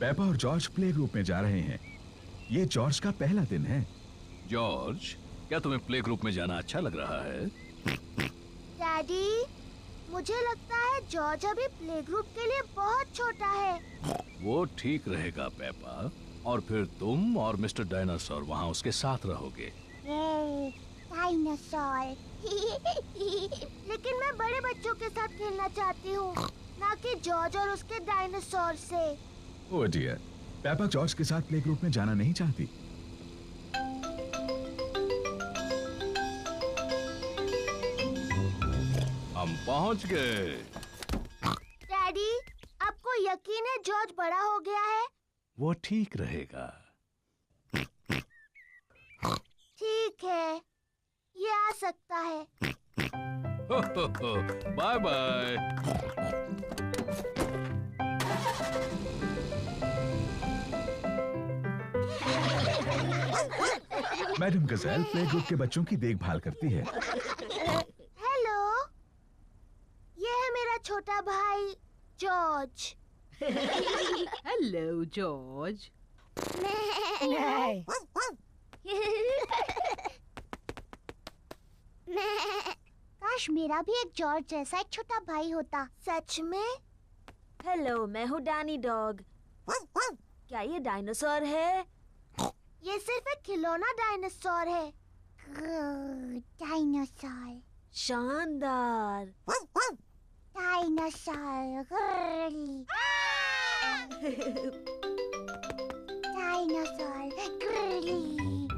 Peppa और George play group में जा रहे हैं। ये जॉर्ज का पहला दिन है। जॉर्ज, क्या तुम्हें प्ले ग्रुप में जाना अच्छा लग रहा है? डैडी, मुझे लगता है जॉर्ज अभी प्ले ग्रुप के लिए बहुत छोटा है। वो ठीक रहेगा पेपा, और फिर तुम और मिस्टर डायनासोर वहाँ उसके साथ रहोगे। डायनासोर। लेकिन मैं बड़े बच्चों के साथ खेलना चाहती हूँ, ना कि जॉर्ज और उसके डायनासोर से। ओह डियर, पेपा जॉर्ज के साथ प्ले ग्रुप में जाना नहीं चाहती। हम पहुँच गए। डैडी, आपको यकीन है जॉर्ज बड़ा हो गया है? वो ठीक रहेगा। ठीक है, ये आ सकता है। Bye bye. Madam gazelle play group के बच्चों की देखभाल करती है। हेलो, ये है मेरा छोटा भाई जॉर्ज। Hello George. काश मेरा भी एक जॉर्ज जैसा एक छोटा भाई होता। सच में? हेलो, मैं हूँ डैनी डॉग। क्या ये डायनासोर है? ये सिर्फ एक खिलौना डायनासोर है। डायनासोर। शानदार। डायनासोर।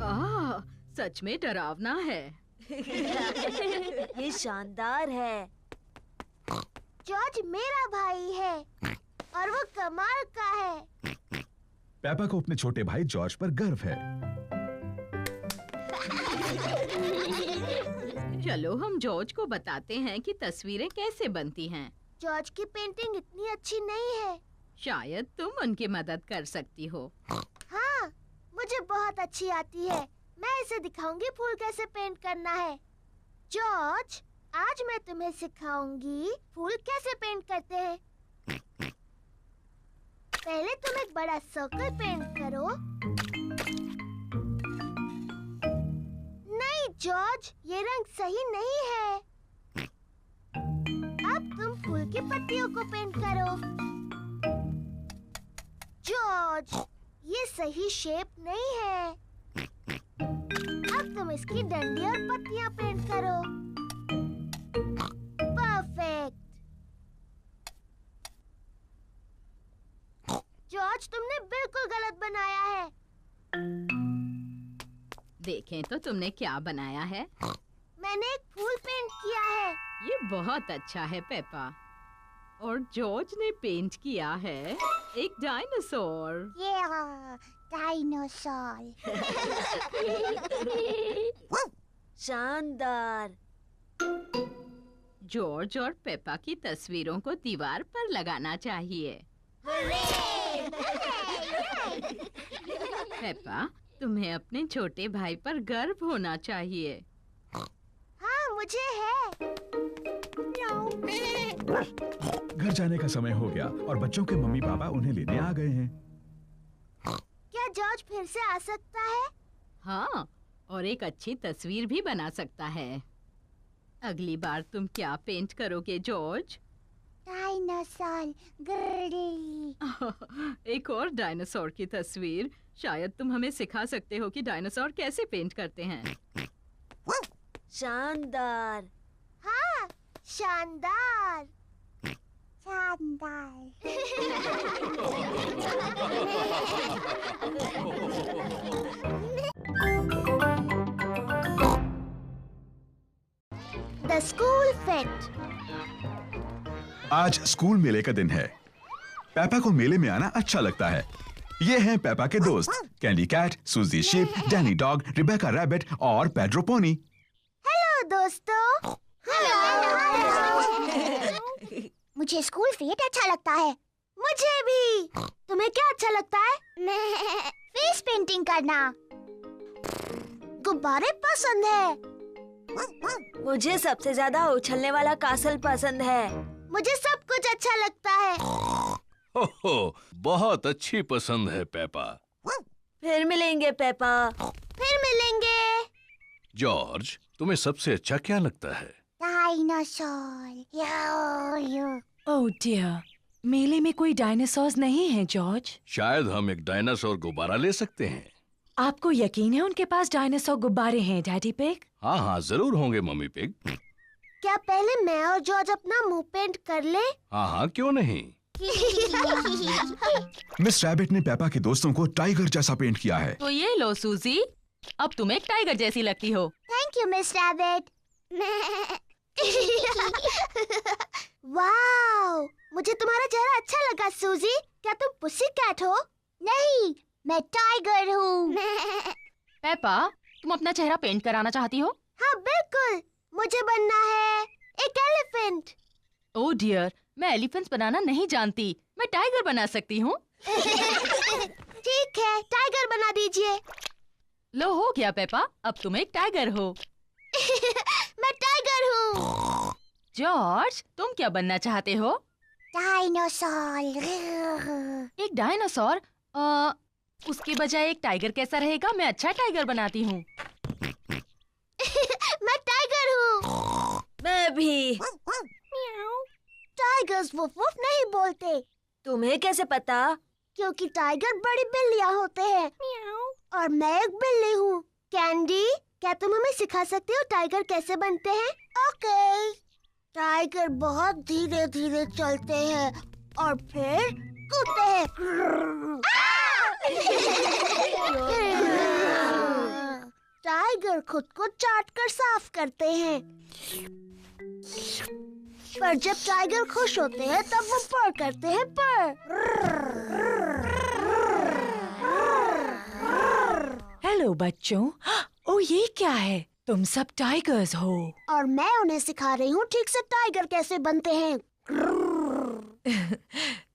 आह, सच में डरावना है। ये शानदार है। जॉर्ज मेरा भाई है और वो कमाल का है। पेपा को अपने छोटे भाई जॉर्ज पर गर्व है। चलो हम जॉर्ज को बताते हैं कि तस्वीरें कैसे बनती हैं। जॉर्ज की पेंटिंग इतनी अच्छी नहीं है। शायद तुम उनकी मदद कर सकती हो। हाँ, मुझे बहुत अच्छी आती है। मैं इसे दिखाऊंगी फूल कैसे पेंट करना है। जॉर्ज, आज मैं तुम्हें सिखाऊंगी फूल कैसे पेंट करते हैं। पहले तुम एक बड़ा सर्कल पेंट करो। नहीं जॉर्ज, ये रंग सही नहीं है। अब तुम फूल की पत्तियों को पेंट करो। जॉर्ज, ये सही शेप नहीं है। अब तुम इसकी डंडी और पत्तियां पेंट करो। परफेक्ट। जॉर्ज, तुमने बिल्कुल गलत बनाया है। देखें तो तुमने क्या बनाया है। मैंने एक फूल पेंट किया है। ये बहुत अच्छा है पेपा। और जॉर्ज ने पेंट किया है एक डायनासोर। डायनासोर। शानदार। जॉर्ज और पेपा की तस्वीरों को दीवार पर लगाना चाहिए। पेपा, तुम्हें अपने छोटे भाई पर गर्व होना चाहिए। हाँ, मुझे है। घर जाने का समय हो गया और बच्चों के मम्मी पापा उन्हें लेने आ गए हैं। क्या जॉर्ज फिर से आ सकता है? हाँ, और एक अच्छी तस्वीर भी बना सकता है। अगली बार तुम क्या पेंट करोगे जॉर्ज? डायनासोर। एक और डायनासोर की तस्वीर। शायद तुम हमें सिखा सकते हो कि डायनासोर कैसे पेंट करते हैं। शानदार। हाँ, शानदार। शानदार। The school fate. आज स्कूल मेले का दिन है। पेपा को मेले में आना अच्छा लगता है। ये हैं पेपा के दोस्त Candy Cat, Suzy Sheep, Danny Dog, Rebecca Rabbit और पेड्रो पोनी। हेलो दोस्तों। मुझे स्कूल फेट अच्छा लगता है। मुझे भी। तुम्हें क्या अच्छा लगता है? मैं फेस पेंटिंग करना। गुब्बारे पसंद है। मुझे सबसे ज्यादा उछलने वाला कासल पसंद है। मुझे सब कुछ अच्छा लगता है। हो, बहुत अच्छी पसंद है पेपा। फिर मिलेंगे पेपा। फिर मिलेंगे। जॉर्ज, तुम्हें सबसे अच्छा क्या लगता है? डायनासोर। ओह डियर, मेले में कोई डायनासोर्स नहीं है जॉर्ज। शायद हम एक डायनासोर गुब्बारा ले सकते हैं। आपको यकीन है उनके पास डायनासोर गुब्बारे हैं डैडी पिग? हाँ हाँ, जरूर होंगे मम्मी पिग। क्या पहले मैं और जॉर्ज अपना मुंह पेंट कर ले? हाँ हाँ, क्यों नहीं। मिस रैबिट ने पेपा के दोस्तों को टाइगर जैसा पेंट किया है। तो ये लो सूजी, अब तुम एक टाइगर जैसी लगती हो। Thank you miss rabbit. Wow, मुझे तुम्हारा चेहरा अच्छा लगा सूजी। क्या तुम पुसी कैट हो? नहीं, मैं टाइगर हूँ। पेपा, तुम अपना चेहरा पेंट कराना चाहती हो? हाँ बिल्कुल, मुझे बनना है एक एलिफेंट। ओह डियर, मैं एलिफेंट्स बनाना नहीं जानती। मैं टाइगर बना सकती हूँ। ठीक है, टाइगर बना दीजिए। लो हो गया पेपा, अब तुम एक टाइगर हो। मैं टाइगर हूँ। जॉर्ज, तुम क्या बनना चाहते हो? डायनासोर। एक डायनासोर? उसके बजाय एक टाइगर कैसा रहेगा? मैं अच्छा टाइगर बनाती हूँ। मैं टाइगर हूँ। मैं भी। टाइगर्स वुफ वुफ नहीं बोलते, तुम्हें कैसे पता? क्योंकि टाइगर बड़ी बिल्लियाँ होते हैं और मैं एक बिल्ली हूँ। कैंडी, क्या तुम हमें सिखा सकते हो टाइगर कैसे बनते हैं? ओके। टाइगर बहुत धीरे धीरे चलते हैं और फिर कूदते हैं। टाइगर खुद को चाट कर साफ करते हैं, पर जब टाइगर खुश होते हैं तब वो पर करते हैं पर। हेलो बच्चों। ओह ये क्या है? तुम सब टाइगर्स हो। और मैं उन्हें सिखा रही हूँ ठीक से टाइगर कैसे बनते हैं।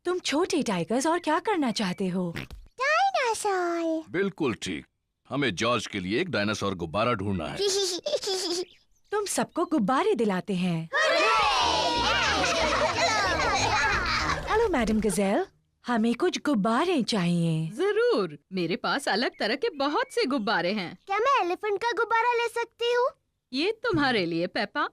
तुम छोटे टाइगर्स और क्या करना चाहते हो? डायनासोर। बिल्कुल ठीक। हमें जॉर्ज के लिए एक डायनासोर गुब्बारा ढूंढना है। तुम सबको गुब्बारे दिलाते हैं। हेलो मैडम गजेल, हमें कुछ गुब्बारे चाहिए। जरूर, मेरे पास अलग तरह के बहुत से गुब्बारे हैं। क्या मैं एलिफेंट का गुब्बारा ले सकती हूँ? ये तुम्हारे लिए पेपा।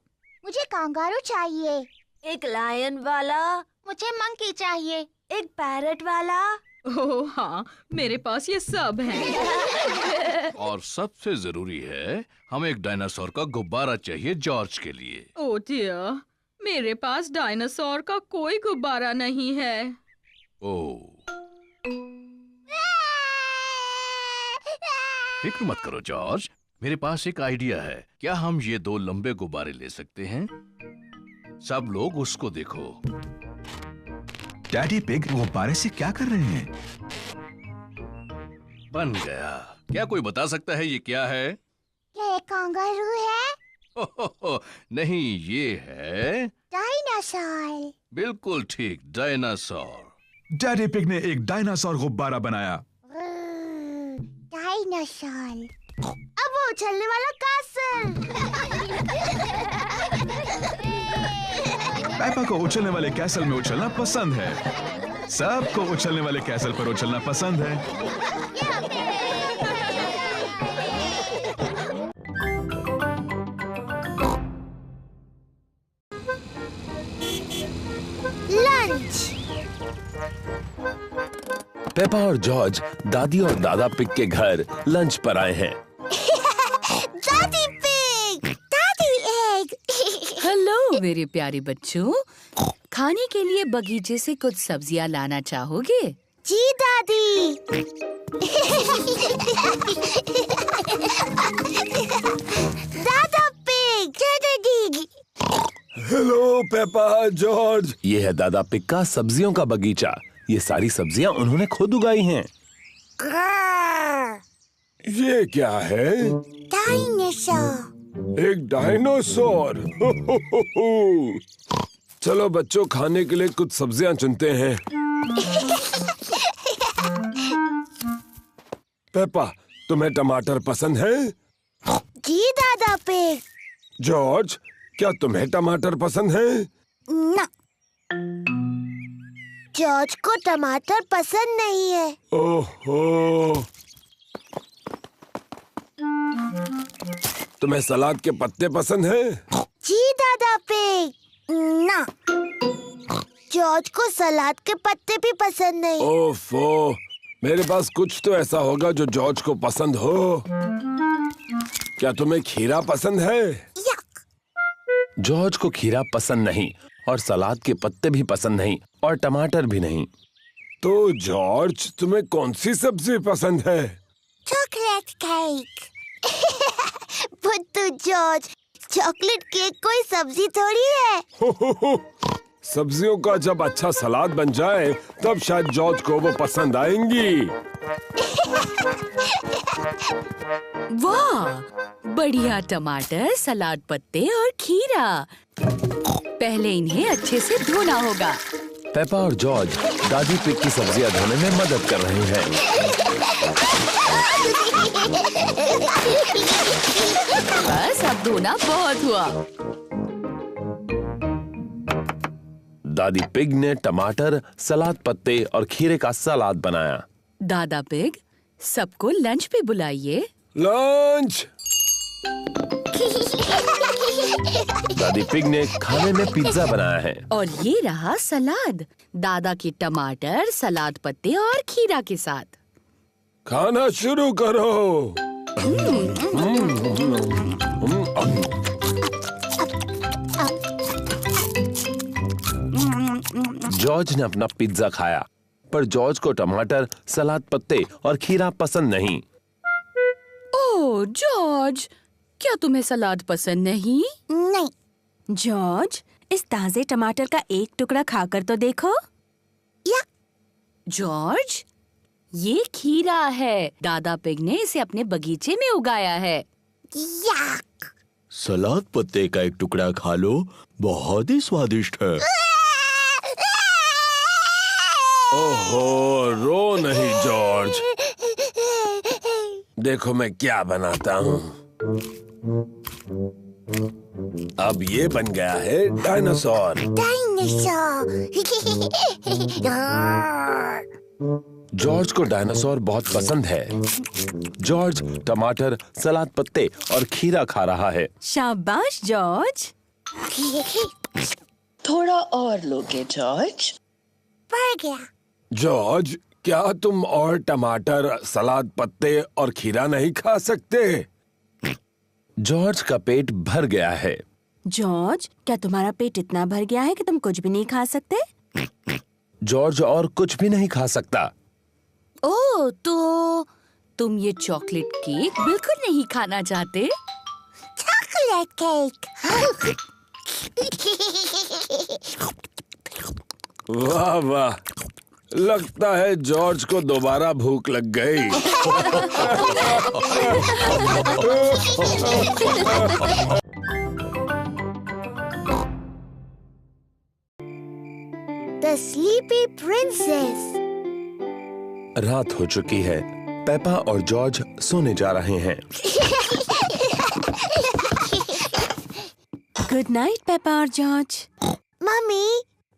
मुझे कांगारू चाहिए। एक लायन वाला। मुझे मंकी चाहिए। एक पैरट वाला। ओह हाँ, मेरे पास ये सब हैं। और सबसे जरूरी है, हमें एक डायनासोर का गुब्बारा चाहिए जॉर्ज के लिए। ओह डियर, मेरे पास डायनासोर का कोई गुब्बारा नहीं है। ओह, फिक्र मत करो जॉर्ज, मेरे पास एक आइडिया है। क्या हम ये दो लंबे गुब्बारे ले सकते हैं? सब लोग उसको देखो। डैडी पिग गुब्बारे से क्या कर रहे हैं? बन गया। क्या कोई बता सकता है ये क्या है? क्या ये कांगारू है? हो, नहीं, ये है डायनासोर। बिल्कुल ठीक, डायनासोर। डैडी पिग ने एक डायनासोर गुब्बारा बनाया। डायनासोर। अब वो उछलने वाला कासल। पेपा को उछलने वाले कैसल में उछलना पसंद है। सबको उछलने वाले कैसल पर उछलना पसंद है। लंच। पेपा और जॉर्ज दादी और दादा पिग के घर लंच पर आए हैं। दादी पिग, दादी एग। हेलो मेरे प्यारे बच्चों, खाने के लिए बगीचे से कुछ सब्जियां लाना चाहोगे? जी दादी। दादा पिग, दादी। Hello Peppa, George. ये है दादा पिग का सब्जियों का बगीचा। ये सारी सब्जियां उन्होंने खुद उगाई हैं। ये क्या है? डायनासोर। एक डायनासोर। चलो बच्चों, खाने के लिए कुछ सब्जियां चुनते हैं। पेपा, तुम्हें टमाटर पसंद है? जी दादा पिग। जॉर्ज, क्या तुम्हें टमाटर पसंद है? ना। जॉर्ज को टमाटर पसंद नहीं है। ओहो, तुम्हें सलाद के पत्ते पसंद हैं? जी दादा पिग। ना, जॉर्ज को सलाद के पत्ते भी पसंद नहीं। ओफो, मेरे पास कुछ तो ऐसा होगा जो जॉर्ज को पसंद हो। क्या तुम्हें खीरा पसंद है? यक। जॉर्ज को खीरा पसंद नहीं और सलाद के पत्ते भी पसंद नहीं और टमाटर भी नहीं। तो जॉर्ज, तुम्हें कौन सी सब्जी पसंद है? Chocolate cake. बुद्धू जॉर्ज, चॉकलेट केक कोई सब्जी थोड़ी है। सब्जियों का जब अच्छा सलाद बन जाए तब शायद जॉर्ज को वो पसंद आएंगी। वाह, बढ़िया टमाटर, सलाद पत्ते और खीरा। पहले इन्हें अच्छे से धोना होगा। पेपा और जॉर्ज दादी पिग की सब्जियां धोने में मदद कर रहे हैं। बस अब धोना बहुत हुआ। दादी पिग ने टमाटर, सलाद पत्ते और खीरे का सलाद बनाया। दादा पिग, सबको लंच पे बुलाइए। लंच। दादी पिग ने खाने में पिज्जा बनाया है। और ये रहा सलाद, दादा के टमाटर, सलाद पत्ते और खीरा के साथ। खाना शुरू करो। जॉर्ज ने अपना पिज्जा खाया, पर जॉर्ज को टमाटर, सलाद पत्ते और खीरा पसंद नहीं। ओह जॉर्ज, क्या तुम्हें सलाद पसंद नहीं? नहीं। जॉर्ज, इस ताजे टमाटर का एक टुकड़ा खाकर तो देखो। यक। जॉर्ज, ये खीरा है। दादा पिग ने इसे अपने बगीचे में उगाया है। यक। सलाद पत्ते का एक टुकड़ा खा लो, बहुत ही स्वादिष्ट है। ओहो, रो नहीं जॉर्ज। देखो मैं क्या बनाता हूँ। अब ये बन गया है डायनासोर। डायनासोर। जॉर्ज को डायनासोर बहुत पसंद है। जॉर्ज टमाटर, सलाद पत्ते और खीरा खा रहा है। शाबाश जॉर्ज। थोड़ा और लोगे जॉर्ज? पड़ गया। जॉर्ज, क्या तुम और टमाटर, सलाद पत्ते और खीरा नहीं खा सकते? जॉर्ज का पेट भर गया है। जॉर्ज, क्या तुम्हारा पेट इतना भर गया है कि तुम कुछ भी नहीं खा सकते? जॉर्ज और कुछ भी नहीं खा सकता। ओह, तो तुम ये चॉकलेट केक बिल्कुल नहीं खाना चाहते? Chocolate cake. वाह वाह, लगता है जॉर्ज को दोबारा भूख लग गई। The Sleepy Princess। रात हो चुकी है। पेपा और जॉर्ज सोने जा रहे हैं। गुड नाइट पेपा और जॉर्ज। Mummy,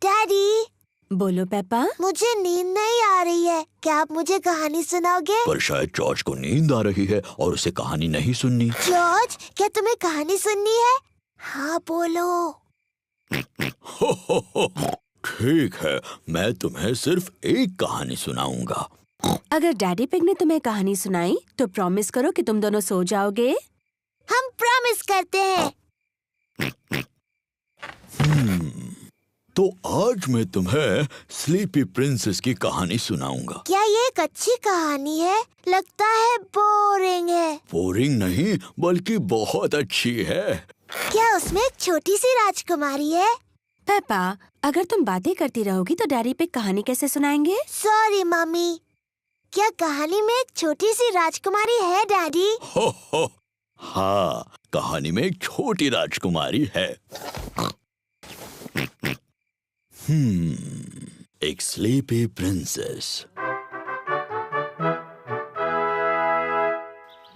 daddy. बोलो पेपा। मुझे नींद नहीं आ रही है, क्या आप मुझे कहानी सुनाओगे? पर शायद जॉर्ज को नींद आ रही है और उसे कहानी नहीं सुननी। जॉर्ज, क्या तुम्हें कहानी सुननी है? हाँ बोलो। ठीक है, मैं तुम्हें सिर्फ एक कहानी सुनाऊंगा। अगर डैडी पिग ने तुम्हें कहानी सुनाई तो प्रॉमिस करो कि तुम दोनों सो जाओगे। हम प्रॉमिस करते हैं। तो आज मैं तुम्हें स्लीपी प्रिंसेस की कहानी सुनाऊंगा। क्या ये एक अच्छी कहानी है? लगता है बोरिंग है। बोरिंग नहीं, बल्कि बहुत अच्छी है। क्या उसमें एक छोटी सी राजकुमारी है? पेपा, अगर तुम बातें करती रहोगी तो डैडी पिग कहानी कैसे सुनाएंगे? Sorry mummy. क्या कहानी में एक छोटी सी राजकुमारी है डैडी? हो, हाँ, कहानी में एक छोटी राजकुमारी है। एक स्लीपी प्रिंसेस।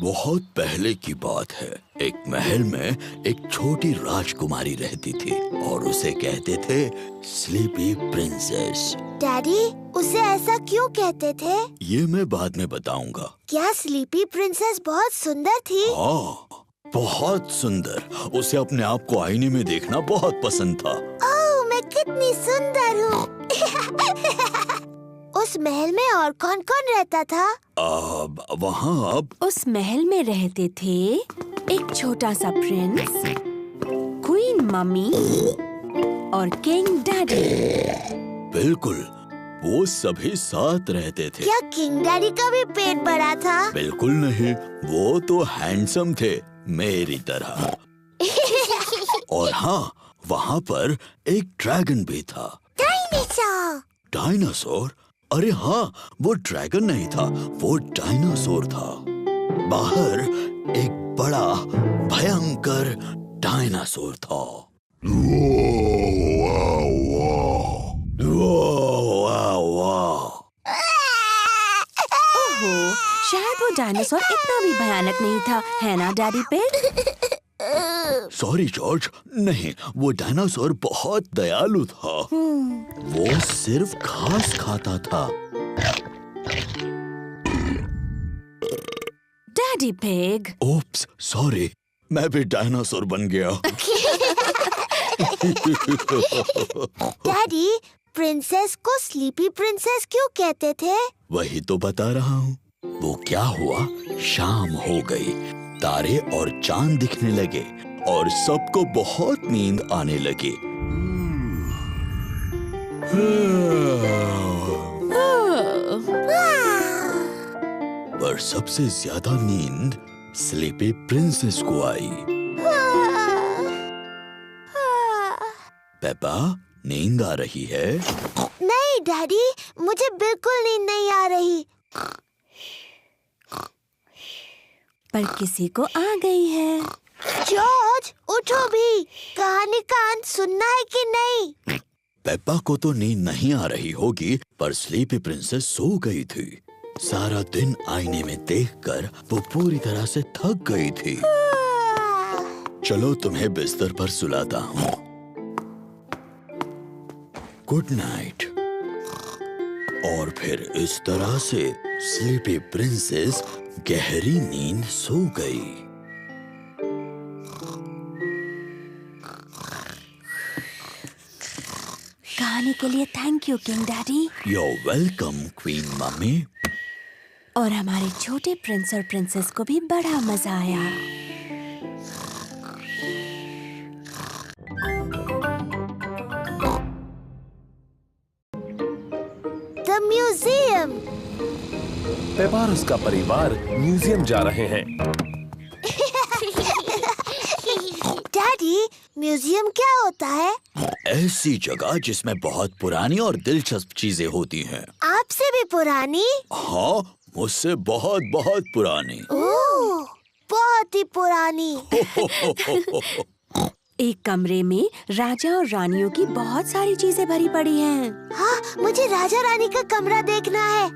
बहुत पहले की बात है। एक महल में एक छोटी राजकुमारी रहती थी और उसे कहते थे स्लीपी प्रिंसेस। डैडी, उसे ऐसा क्यों कहते थे? ये मैं बाद में बताऊंगा। क्या स्लीपी प्रिंसेस बहुत सुंदर थी? हाँ, बहुत सुंदर। उसे अपने आप को आईने में देखना बहुत पसंद था। ओह, मैं कितनी सुंदर हूँ। उस महल में और कौन कौन रहता था? वहाँ अब उस महल में रहते थे एक छोटा सा प्रिंस, क्वीन मम्मी और किंग डैडी। बिल्कुल, वो सभी साथ रहते थे। क्या किंग डैडी का भी पेट बड़ा था? बिल्कुल नहीं, वो तो हैंडसम थे मेरी तरह। और हाँ, वहाँ पर एक ड्रैगन भी था। डायनासोर। डायनासोर? अरे हाँ, वो ड्रैगन नहीं था, वो डायनासोर था। बाहर एक बड़ा भयंकर डायनासोर था। ओहो, शायद वो डायनासोर इतना भी भयानक नहीं था, है ना डैडी पिग? सॉरी जॉर्ज, नहीं, वो डायनासोर बहुत दयालु था। वो सिर्फ घास खाता था। Daddy pig. ओप्स, सॉरी, मैं भी डायनासोर बन गया। डैडी, प्रिंसेस को स्लीपी प्रिंसेस क्यों कहते थे? वही तो बता रहा हूँ। वो क्या हुआ, शाम हो गई, तारे और चांद दिखने लगे और सबको बहुत नींद आने लगी। पर सबसे ज्यादा नींद स्लीपी प्रिंसेस को आई। पेपा, नींद आ रही है? नहीं डैडी, मुझे बिल्कुल नींद नहीं आ रही। पर किसी को आ गई है। जॉर्ज, उठो भी, कहानी का अंत सुनना है कि नहीं? पेपा को तो नींद नहीं आ रही होगी, पर स्लीपी प्रिंसेस सो गई थी। सारा दिन आईने में देखकर वो पूरी तरह से थक गई थी। चलो तुम्हें बिस्तर पर सुलाता हूँ। Good night. और फिर इस तरह से स्लीपी प्रिंसेस गहरी नींद सो गई। कहानी के लिए thank you king daddy. You're welcome, queen mummy. और हमारे छोटे प्रिंस और प्रिंसेस को भी बड़ा मजा आया। The museum. पेपा और उसका परिवार म्यूजियम जा रहे हैं। डैडी, म्यूजियम क्या होता है? ऐसी जगह जिसमें बहुत पुरानी और दिलचस्प चीजें होती हैं। आपसे भी पुरानी? हाँ, मुझसे बहुत बहुत पुरानी। ओह, बहुत ही पुरानी। एक कमरे में राजा और रानियों की बहुत सारी चीजें भरी पड़ी हैं। हाँ, मुझे राजा रानी का कमरा देखना है।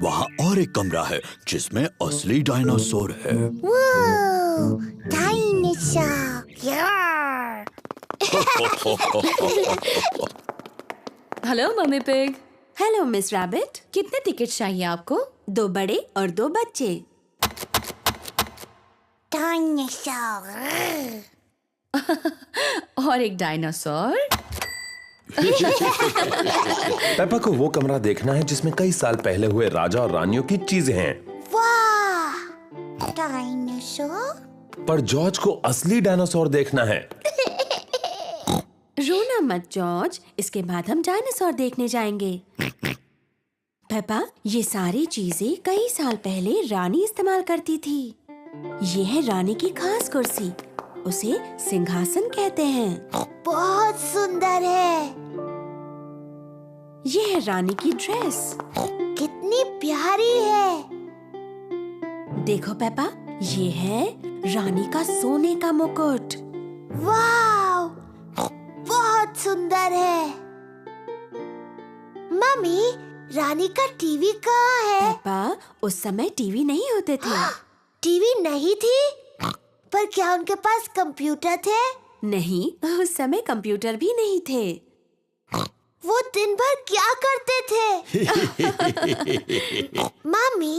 वहाँ और एक कमरा है जिसमें असली डायनासोर है। Dinosaur. Hello mummy pig. Hello miss rabbit. कितने टिकट चाहिए आपको? 2 बड़े और 2 बच्चे। डायनासोर। और एक डायनासोर। पेपा को वो कमरा देखना है जिसमें कई साल पहले हुए राजा और रानियों की चीजें हैं। वाह, डायनासोर। पर जॉर्ज को असली डायनासोर देखना है। रोना मत जॉर्ज, इसके बाद हम डायनासोर देखने जाएंगे। पेपा, ये सारी चीजें कई साल पहले रानी इस्तेमाल करती थी। ये है रानी की खास कुर्सी, उसे सिंहासन कहते हैं। बहुत सुंदर है। ये है रानी की ड्रेस, कितनी प्यारी है। देखो पेपा, ये है रानी का सोने का मुकुट। वाव, बहुत सुंदर है। मम्मी, रानी का टीवी कहाँ है? पेपा, उस समय टीवी नहीं होते थे। टीवी नहीं थी? पर क्या उनके पास कंप्यूटर थे? नहीं, उस समय कंप्यूटर भी नहीं थे। वो दिन भर क्या करते थे? मम्मी,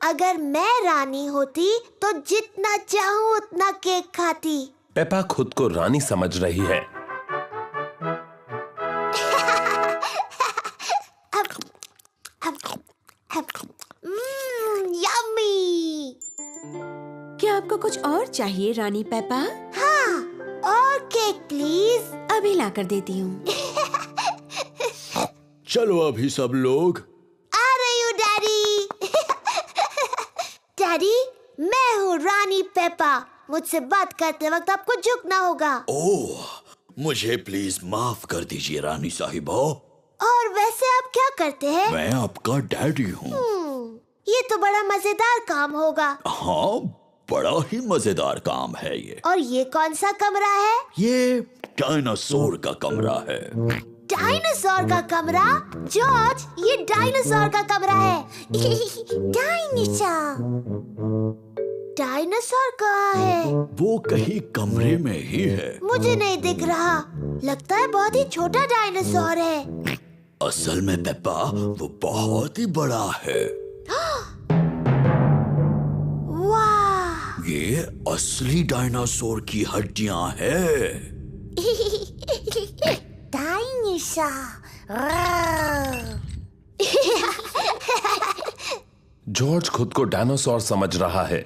अगर मैं रानी होती तो जितना चाहूँ उतना केक खाती। पेपा खुद को रानी समझ रही है। यम्मी। क्या आपको कुछ और चाहिए रानी पेपा? हाँ, और केक प्लीज। अभी ला कर देती हूँ। चलो अभी सब लोग। आ रही हूँ डैडी। डैडी, मैं हूँ रानी पेपा। मुझसे बात करते वक्त आपको झुकना होगा। ओह, मुझे प्लीज माफ कर दीजिए रानी साहिबा। और वैसे आप क्या करते हैं? मैं आपका डैडी हूँ। ये तो बड़ा मजेदार काम होगा। हाँ, बड़ा ही मजेदार काम है ये। और ये कौन सा कमरा है? ये डायनासोर का कमरा है। डायनासोर का कमरा? जॉर्ज, ये डायनासोर का कमरा है। डायनासोर। डायनासोर कहाँ है? वो कहीं कमरे में ही है। मुझे नहीं दिख रहा। लगता है बहुत ही छोटा डायनासोर है। असल में पेप्पा, वो बहुत ही बड़ा है। वाह! ये असली डायनासोर की हड्डियां हैं। जॉर्ज खुद को डायनासोर समझ रहा है।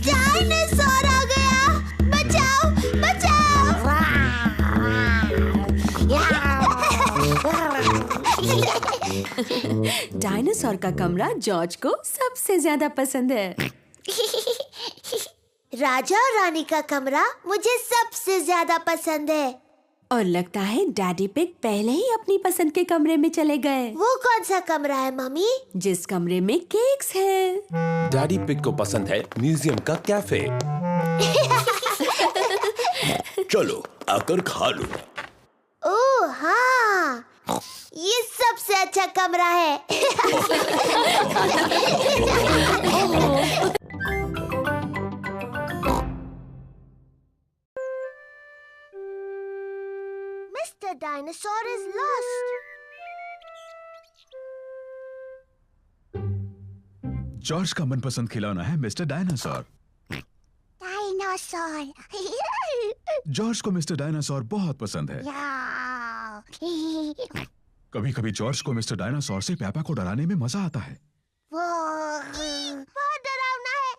डायनासोर आ गया! बचाओ, बचाओ! डायनासोर का कमरा जॉर्ज को सबसे ज्यादा पसंद है। राजा और रानी का कमरा मुझे सबसे ज्यादा पसंद है। और लगता है डैडी पिग पहले ही अपनी पसंद के कमरे में चले गए। वो कौन सा कमरा है मम्मी? जिस कमरे में केक्स हैं। डैडी पिग को पसंद है म्यूजियम का कैफे। चलो आकर खा लो। ओह हाँ, ये सबसे अच्छा कमरा है। Mr. Dinosaur is lost. George का मनपसंद खिलौना है मिस्टर डायनासोर। डायनासोर। जॉर्ज को मिस्टर डायनासोर बहुत पसंद है। कभी कभी जॉर्ज को मिस्टर डायनासोर से पेपा को डराने में मजा आता है। बहुत डरावना है।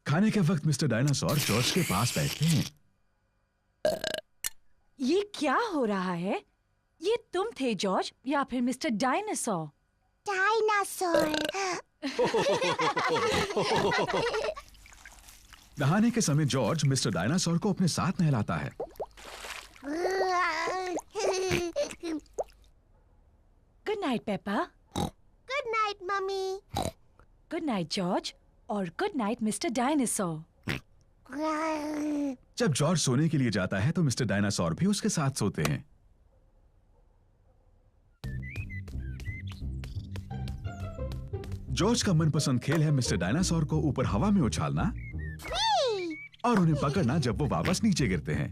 खाने के वक्त मिस्टर डायनासोर जॉर्ज के पास बैठते हैं। ये क्या हो रहा है? ये तुम थे जॉर्ज या फिर मिस्टर डायनासोर? डायनासोर। नहाने के समय जॉर्ज मिस्टर डायनासोर को अपने साथ नहलाता है। Good night Peppa. Good night mummy. Good night George और गुड नाइट मिस्टर डायनासोर। जब जॉर्ज सोने के लिए जाता है तो मिस्टर डायनासोर भी उसके साथ सोते हैं। जॉर्ज का मनपसंद खेल है मिस्टर डायनासोर को ऊपर हवा में उछालना और उन्हें पकड़ना जब वो वापस नीचे गिरते हैं।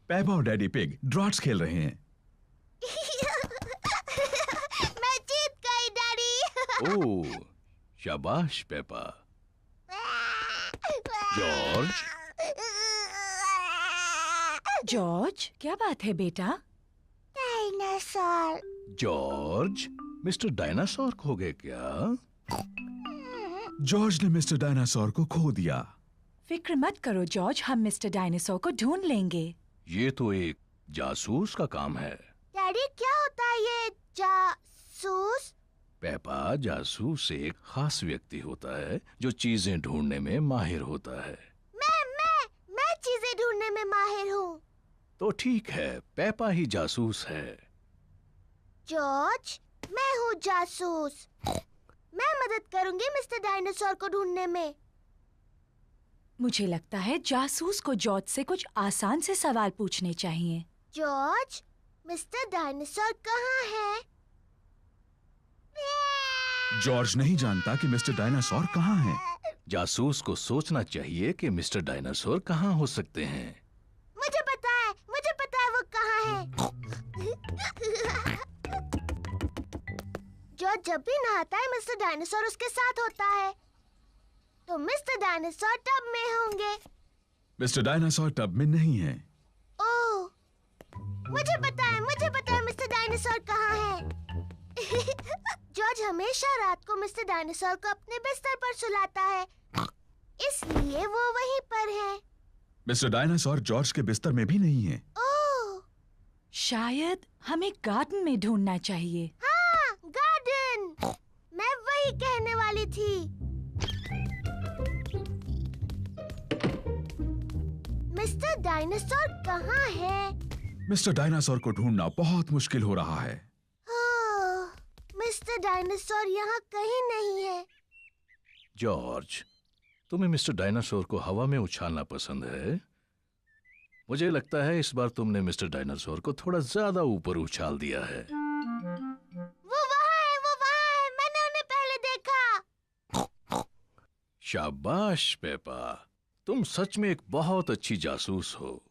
पेपा और डैडी पिग ड्रॉट्स खेल रहे हैं। मैं जीत गई डैडी। ओह, शाबाश पेपा। जॉर्ज, जॉर्ज क्या बात है बेटा? डायनासोर। जॉर्ज, मिस्टर डायनासोर खो गए क्या? जॉर्ज ने मिस्टर डायनासोर को खो दिया। फिक्र मत करो जॉर्ज, हम मिस्टर डायनासोर को ढूंढ लेंगे। ये तो एक जासूस का काम है। डैडी क्या होता है ये जासूस? पेपा, जासूस एक खास व्यक्ति होता है जो चीजें ढूंढने में माहिर होता है। मैं चीजें ढूंढने में माहिर हूँ। तो ठीक है, पेपा ही जासूस है। जॉर्ज, मैं हूँ जासूस। मैं मदद करूंगी मिस्टर डायनासोर को ढूंढने में। मुझे लगता है जासूस को जॉर्ज से कुछ आसान से सवाल पूछने चाहिए। जॉर्ज, मिस्टर डायनासोर कहाँ है? जॉर्ज नहीं जानता कि मिस्टर डायनासोर कहाँ है। जासूस को सोचना चाहिए कि मिस्टर डायनासोर कहाँ हो सकते हैं। मुझे पता है वो कहाँ है। जॉर्ज जब भी नहाता है मिस्टर डायनासोर उसके साथ होता है, तो मिस्टर डायनासोर टब में होंगे। मिस्टर डायनासोर टब में नहीं है। ओह, मुझे पता है मिस्टर डायनासोर कहाँ है। जॉर्ज हमेशा रात को मिस्टर डायनासोर को अपने बिस्तर पर सुलाता है, इसलिए वो वहीं पर है। मिस्टर डायनासोर जॉर्ज के बिस्तर में भी नहीं है। ओह, शायद हमें गार्डन में ढूंढना चाहिए। हाँ, गार्डन। मैं वही कहने वाली थी। मिस्टर डायनासोर कहाँ है? मिस्टर डायनासोर को ढूंढना बहुत मुश्किल हो रहा है। मिस्टर डायनासोर यहाँ कहीं नहीं है। जॉर्ज, तुम्हें मिस्टर डायनासोर को हवा में उछालना पसंद है। मुझे लगता है इस बार तुमने मिस्टर डायनासोर को थोड़ा ज्यादा ऊपर उछाल दिया है। वो वहाँ है, मैंने उन्हें पहले देखा। शाबाश पेपा, तुम सच में एक बहुत अच्छी जासूस हो।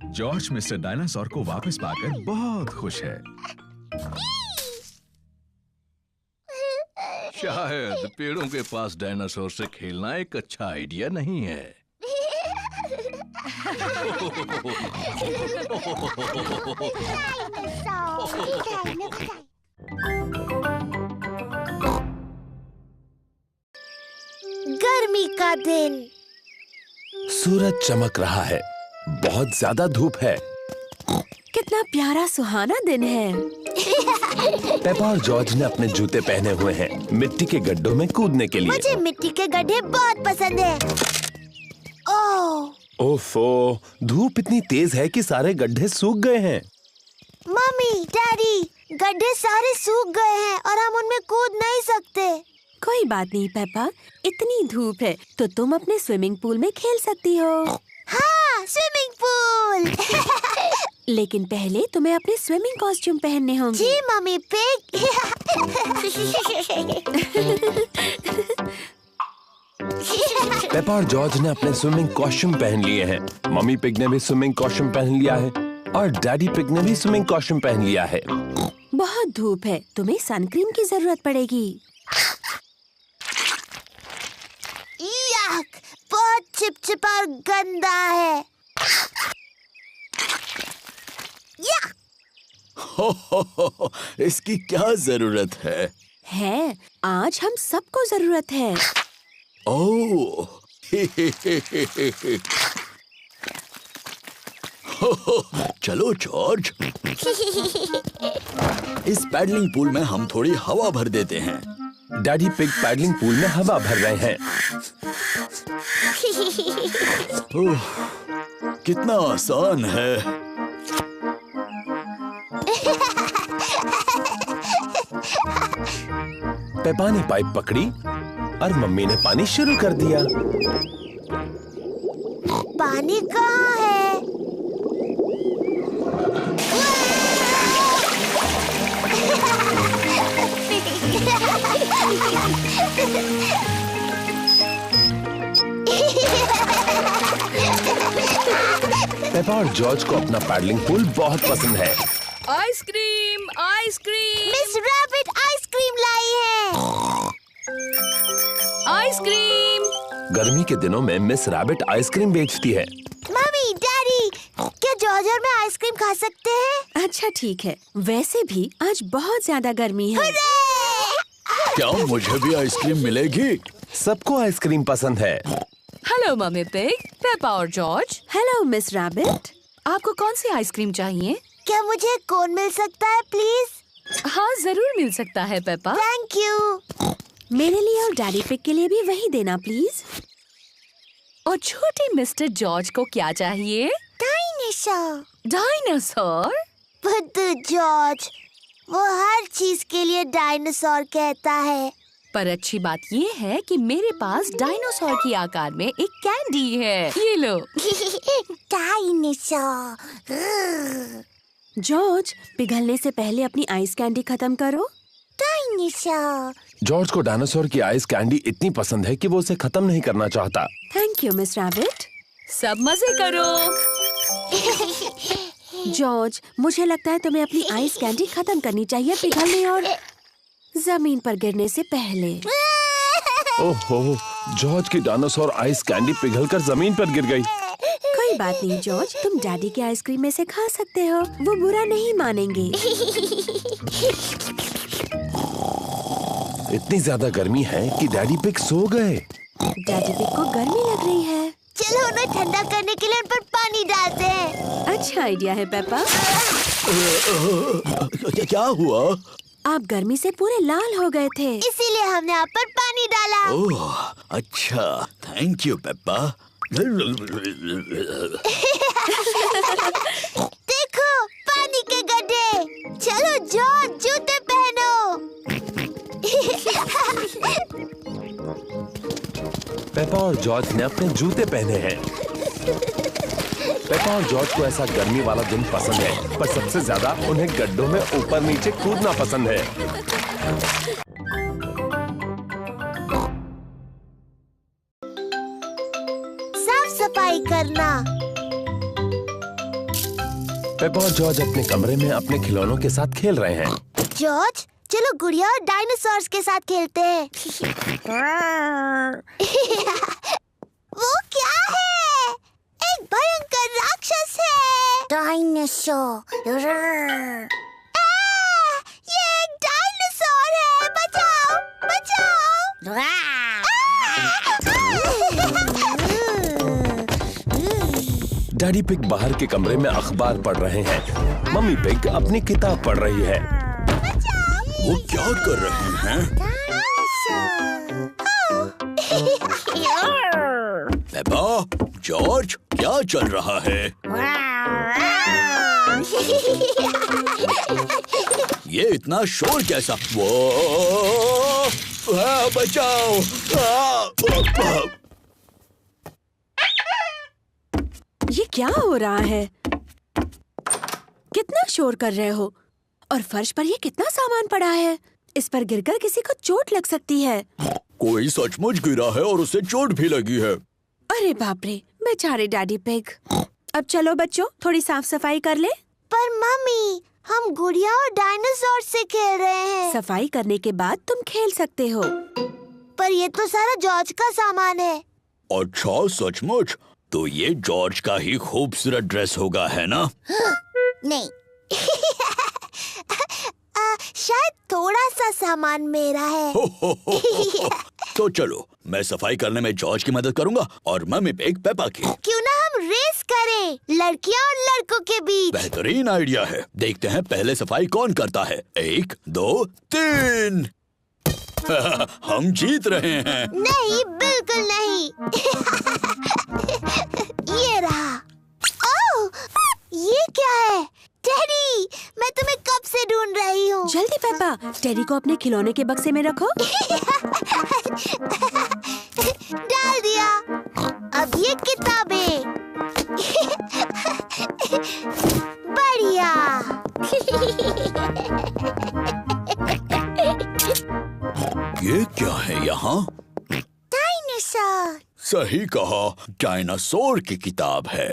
जॉर्ज मिस्टर डायनासोर को वापस पाकर बहुत खुश है। शायद पेड़ों के पास डायनासोर से खेलना एक अच्छा आइडिया नहीं है। गर्मी का दिन। सूरज चमक रहा है, बहुत ज्यादा धूप है। कितना प्यारा सुहाना दिन है। पेपा और जॉर्ज ने अपने जूते पहने हुए हैं मिट्टी के गड्ढों में कूदने के लिए। मुझे मिट्टी के गड्ढे बहुत पसंद है। ओफो, धूप इतनी तेज है कि सारे गड्ढे सूख गए हैं। मम्मी, डैडी, गड्ढे सारे सूख गए हैं और हम उनमें कूद नहीं सकते। कोई बात नहीं पेपा, इतनी धूप है तो तुम अपने स्विमिंग पूल में खेल सकती हो। हाँ, स्विमिंग पूल। लेकिन पहले तुम्हें अपने स्विमिंग कॉस्ट्यूम पहनने होंगे। जी मम्मी पिग। पेपा और जॉर्ज ने अपने स्विमिंग कॉस्ट्यूम पहन लिए हैं। मम्मी पिग ने भी स्विमिंग कॉस्ट्यूम पहन लिया है और डैडी पिग ने भी स्विमिंग कॉस्ट्यूम पहन लिया है। बहुत धूप है, तुम्हें सनक्रीम की जरूरत पड़ेगी। याक, बहुत चिपचिपा और गंदा है। हो, इसकी क्या जरूरत है? आज हम सबको जरूरत है। ओह, चलो जॉर्ज, इस पैडलिंग पूल में हम थोड़ी हवा भर देते हैं। डैडी पिग पैडलिंग पूल में हवा भर रहे हैं। ओह, कितना आसान है। पेपा ने पाइप पकड़ी और मम्मी ने पानी शुरू कर दिया। पानी कहाँ है? पेपा और जॉर्ज को अपना पैडलिंग पूल बहुत पसंद है। Ice cream, ice cream, miss rabbit ice cream लाई है। आइसक्रीम। गर्मी के दिनों में मिस रैबिट आइसक्रीम बेचती है। मम्मी, डैडी, क्या जॉर्ज और मैं आइसक्रीम खा सकते हैं? अच्छा ठीक है, वैसे भी आज बहुत ज्यादा गर्मी है। क्या मुझे भी आइसक्रीम मिलेगी? सबको आइसक्रीम पसंद है। हेलो मम्मी पिग, पेपा और जॉर्ज। Hello miss rabbit. आपको कौन सी आइसक्रीम चाहिए? क्या मुझे कोन मिल सकता है प्लीज? हाँ, जरूर मिल सकता है पेपा। Thank you. मेरे लिए और डैडी पिग के लिए भी वही देना प्लीज। और छोटे मिस्टर जॉर्ज को क्या चाहिए? डायनासोर। डायनासोर? बुद्धू जॉर्ज, वो हर चीज के लिए डायनासोर कहता है। पर अच्छी बात ये है कि मेरे पास डायनासोर की आकार में एक कैंडी है। ये लो। डायनासोर। जॉर्ज, पिघलने से पहले अपनी आइस कैंडी खत्म करो। डायनासोर। जॉर्ज को डायनासोर की आइस कैंडी इतनी पसंद है कि वो उसे खत्म नहीं करना चाहता। Thank you miss rabbit. सब मजे करो। जॉर्ज, मुझे लगता है तुम्हें अपनी आइस कैंडी खत्म करनी चाहिए पिघलने और जमीन पर गिरने से पहले। ओहो, जॉर्ज की डायनासोर आइस कैंडी पिघलकर जमीन पर गिर गई। कोई बात नहीं जॉर्ज, तुम डैडी के आइसक्रीम में से खा सकते हो, वो बुरा नहीं मानेंगे। इतनी ज्यादा गर्मी है कि डैडी पिग सो गए। डैडी पिग को गर्मी लग रही है। चलो उन्हें ठंडा करने के लिए उन पर पानी डालते हैं। अच्छा आइडिया है पेपा। क्या हुआ? आप गर्मी से पूरे लाल हो गए थे, इसीलिए हमने आप पर पानी डाला। ओह, अच्छा, थैंक यू पेप्पा। देखो पानी के गड्ढे। चलो जॉर्ज, जूते पहनो। पेपा और जॉर्ज ने अपने जूते पहने हैं। पेपा और जॉर्ज को ऐसा गर्मी वाला दिन पसंद है, पर सबसे ज्यादा उन्हें गड्ढों में ऊपर नीचे कूदना पसंद है। साफ सफाई करना। पेपा और जॉर्ज अपने कमरे में अपने खिलौनों के साथ खेल रहे हैं। जॉर्ज, चलो गुड़िया और डायनासोर्स के साथ खेलते हैं। वो क्या है? एक भयंकर राक्षस है। डायनासोर। ये एक डायनासोर है। बचाओ, बचाओ। डैडी पिग बाहर के कमरे में अखबार पढ़ रहे हैं। मम्मी पिग अपनी किताब पढ़ रही है। वो क्या कर रहे हैं? पेप्पा, जॉर्ज, क्या चल रहा है? ये इतना शोर कैसा? वो बचाओ। ये क्या हो रहा है? कितना शोर कर रहे हो? और फर्श पर ये कितना सामान पड़ा है? इस पर गिरकर किसी को चोट लग सकती है। कोई सचमुच गिरा है और उसे चोट भी लगी है। अरे बाप रे, बेचारे डैडी पिग। अब चलो बच्चों, थोड़ी साफ सफाई कर ले। पर मम्मी, हम गुड़िया और डायनासोर से खेल रहे हैं। सफाई करने के बाद तुम खेल सकते हो। पर ये तो सारा जॉर्ज का सामान है। अच्छा, सचमुच? तो ये जॉर्ज का ही खूबसूरत ड्रेस होगा, है ना? नहीं। शायद थोड़ा सा सामान मेरा है। तो चलो, मैं सफाई करने में जॉर्ज की मदद करूंगा और मम्मी पिग पेप्पा की। क्यों ना हम रेस करें, लड़कियां और लड़कों के बीच। बेहतरीन आइडिया है। देखते हैं पहले सफाई कौन करता है। 1, 2, 3। हम जीत रहे हैं। नहीं, बिल्कुल नहीं। ये रहा। ओह, ये क्या है? टेडी, मैं तुम्हें कब से ढूंढ रही हूँ। जल्दी पेप्पा, टेडी को अपने खिलौने के बक्से में रखो। डाल दिया। अब ये किताबें। बढ़िया। ये क्या है यहाँ? डायनासोर। सही कहा, डायनासोर की किताब है।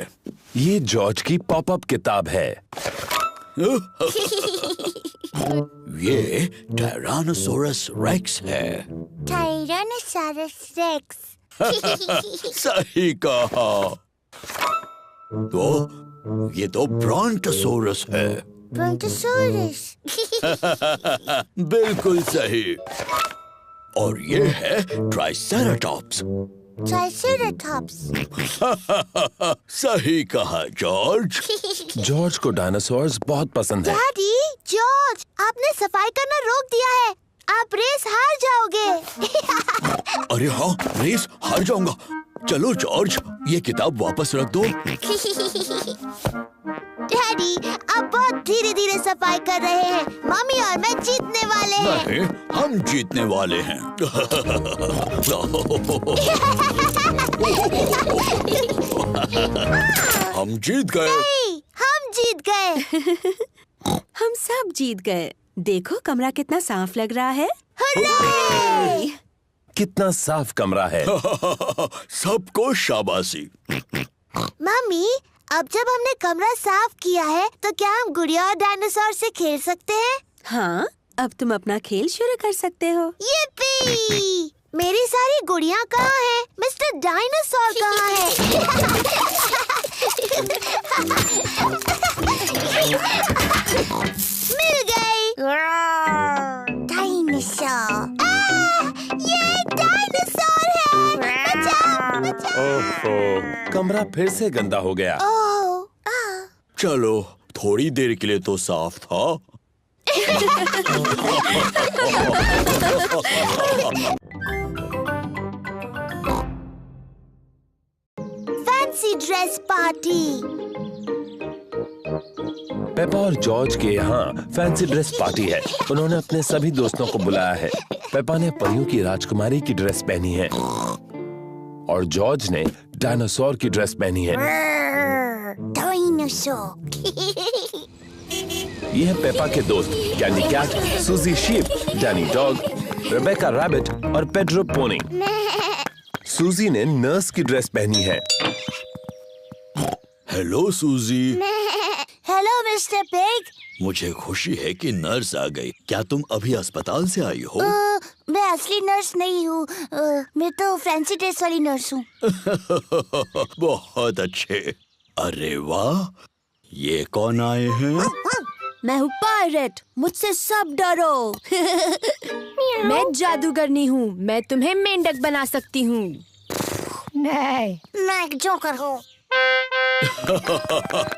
ये जॉर्ज की पॉपअप किताब है। ये टायरानोसोरस रेक्स है। Tyrannosaurus rex. सही कहा। तो ये तो ब्रॉन्टोसोरस है। ब्रॉन्टोसोरस। बिल्कुल सही। और ये है ट्राइसेराटॉप्स। ट्राइसेराटॉप्स। सही कहा जॉर्ज। जॉर्ज को डायनासोर्स बहुत पसंद है। डैडी, जॉर्ज, आपने सफाई करना रोक दिया है। आप रेस हार जाओगे। अरे हाँ, रेस हार जाऊंगा। चलो जॉर्ज, ये किताब वापस रख दो। डैडी, आप बहुत धीरे धीरे सफाई कर रहे हैं। मम्मी और मैं जीतने वाले हैं। नहीं, हम जीतने वाले हैं। हम जीत गए। नहीं, हम जीत गए। हम सब जीत गए। देखो कमरा कितना साफ लग रहा है। हुर्रे! कितना साफ कमरा है। सबको शाबाशी। मम्मी, अब जब हमने कमरा साफ किया है तो क्या हम गुड़िया और डायनासोर से खेल सकते हैं? हाँ, अब तुम अपना खेल शुरू कर सकते हो। yippee! मेरी सारी गुड़िया कहाँ हैं? मिस्टर डायनासोर कहाँ है? मिल गई। डायनासोर। ये डायनासोर है। बचाओ, बचाओ। ओहो, कमरा फिर से गंदा हो गया। चलो, थोड़ी देर के लिए तो साफ था। Fancy dress party. पेपा और जॉर्ज के यहाँ फैंसी ड्रेस पार्टी है। उन्होंने अपने सभी दोस्तों को बुलाया है। पेपा ने परियों की राजकुमारी की ड्रेस पहनी है और जॉर्ज ने डायनासोर की ड्रेस पहनी है। डायनासोर। ये है पेपा के दोस्त Candy Cat, Suzy Sheep, Danny Dog, Rebecca Rabbit और पेड्रो पोनी। सूजी ने नर्स की ड्रेस पहनी है। Hello Suzy. Hello mister Pig. मुझे खुशी है कि नर्स आ गई। क्या तुम अभी अस्पताल से आई हो? मैं असली नर्स नहीं हूँ। मैं तो फैंसी ड्रेस वाली नर्स हूँ। बहुत अच्छे। अरे वाह, ये कौन आए हैं? मैं हूँ पायरेट, मुझसे सब डरो। मैं जादूगरनी हूँ, मैं तुम्हें मेंढक बना सकती हूँ। नहीं, मैं एक जोकर हूँ।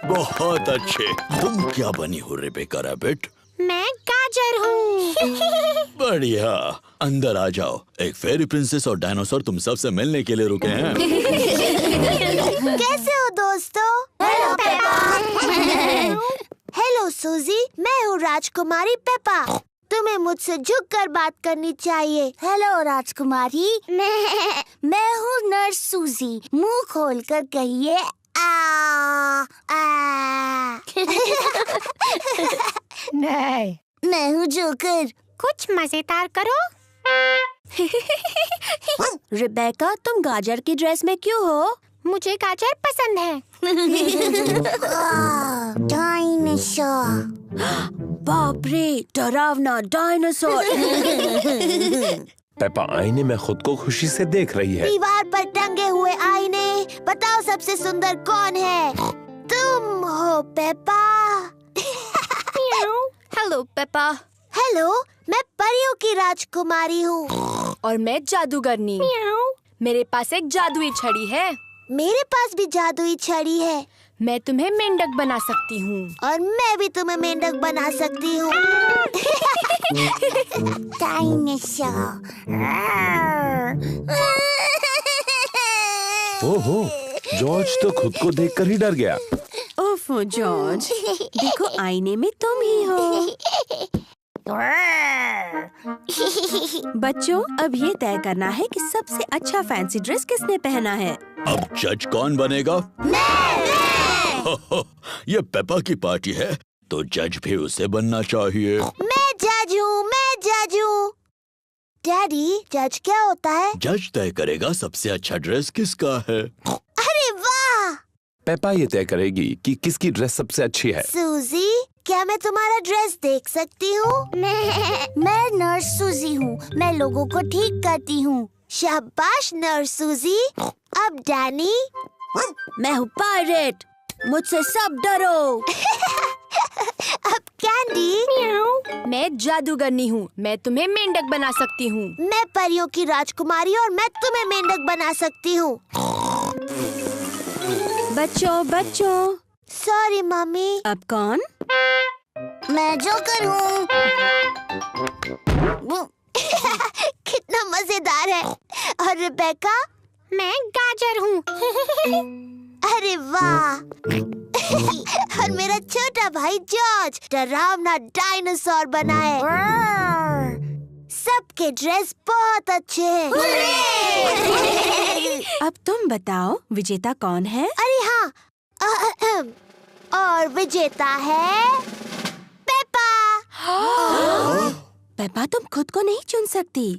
बहुत अच्छे। तुम क्या बनी हो रेबेका रैबिट? मैं गाजर हूँ। बढ़िया, अंदर आ जाओ। एक फेरी प्रिंसेस और डायनासोर तुम सबसे मिलने के लिए रुके हैं। कैसे हो दोस्तों? Hello Peppa. हेलो सूजी, मैं हूँ राजकुमारी पेपा। तुम्हें मुझसे झुककर बात करनी चाहिए। हेलो राजकुमारी। मैं हूँ नर्स सूजी। मुंह खोलकर कहिए नहीं। मैं हूँ जोकर। कुछ मजेदार करो। रिबेका, तुम गाजर की ड्रेस में क्यों हो? मुझे गाजर पसंद है। डायनासोर। बाप रे, डरावना डायनासोर। पेपा आईने में खुद को खुशी से देख रही है। दीवार पर टंगे हुए आईने, बताओ सबसे सुंदर कौन है? तुम हो पेपा। Hello Peppa. हेलो, मैं परियों की राजकुमारी हूँ। और मैं जादूगरनी। मेरे पास एक जादुई छड़ी है। मेरे पास भी जादुई छड़ी है। मैं तुम्हें मेंढक बना सकती हूँ। और मैं भी तुम्हें मेंढक बना सकती हूँ। डायनासोर। ओहो, जॉर्ज तो खुद को देखकर ही डर गया। ओफो जॉर्ज, देखो आईने में तुम ही हो। बच्चों, अब ये तय करना है कि सबसे अच्छा फैंसी ड्रेस किसने पहना है। अब जज कौन बनेगा? ये पेपा की पार्टी है तो जज भी उसे बनना चाहिए। मैं जज हूँ, मैं जज हूँ। डैडी, जज क्या होता है? जज तय करेगा सबसे अच्छा ड्रेस किसका है। अरे वाह! पेपा ये तय करेगी कि किसकी ड्रेस सबसे अच्छी है। सूजी, क्या मैं तुम्हारा ड्रेस देख सकती हूँ? मैं नर्स सूजी हूँ। मैं लोगों को ठीक करती हूँ। शाबाश नर्स सूजी। अब डैनी। मैं हूँ पायरेट, मुझसे सब डरो। अब कैंडी। मैं जादूगरनी हूँ, मैं तुम्हें मेंढक बना सकती हूँ। मैं परियों की राजकुमारी और मैं तुम्हें मेंढक बना सकती हूँ। बच्चों। Sorry mummy. अब कौन? मैं जोकर हूँ। कितना मजेदार है। और रिबेका, मैं गाजर हूँ। अरे वाह! और मेरा छोटा भाई जॉर्ज डरावना डायनासोर बना है। सबके ड्रेस बहुत अच्छे हैं। अब तुम बताओ विजेता कौन है? अरे हाँ, और विजेता है पेपा। पेपा तुम खुद को नहीं चुन सकती,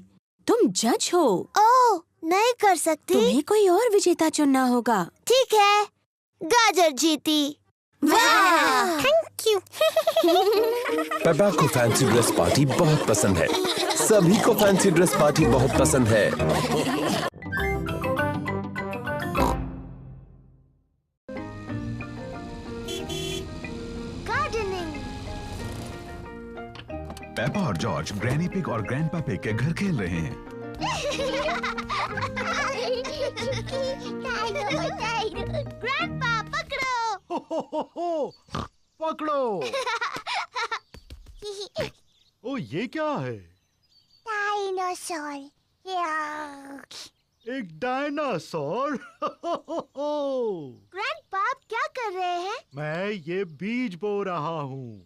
तुम जज हो। ओह, नहीं कर सकती? तुम्हें कोई और विजेता चुनना होगा। ठीक है, गाजर जीती। वाह! Thank you. पेपा को फैंसी ड्रेस पार्टी बहुत पसंद है। सभी को फैंसी ड्रेस पार्टी बहुत पसंद है। गार्डनिंग। पेपा और जॉर्ज ग्रैनी पिग और ग्रैंडपा पिग के घर खेल रहे हैं। ग्रैंडपा पकड़ो। हो, पकड़ो। ओ, ये क्या है? डायनासोर। एक डायनासोर। ग्रैंडपा आप क्या कर रहे हैं? मैं ये बीज बो रहा हूँ।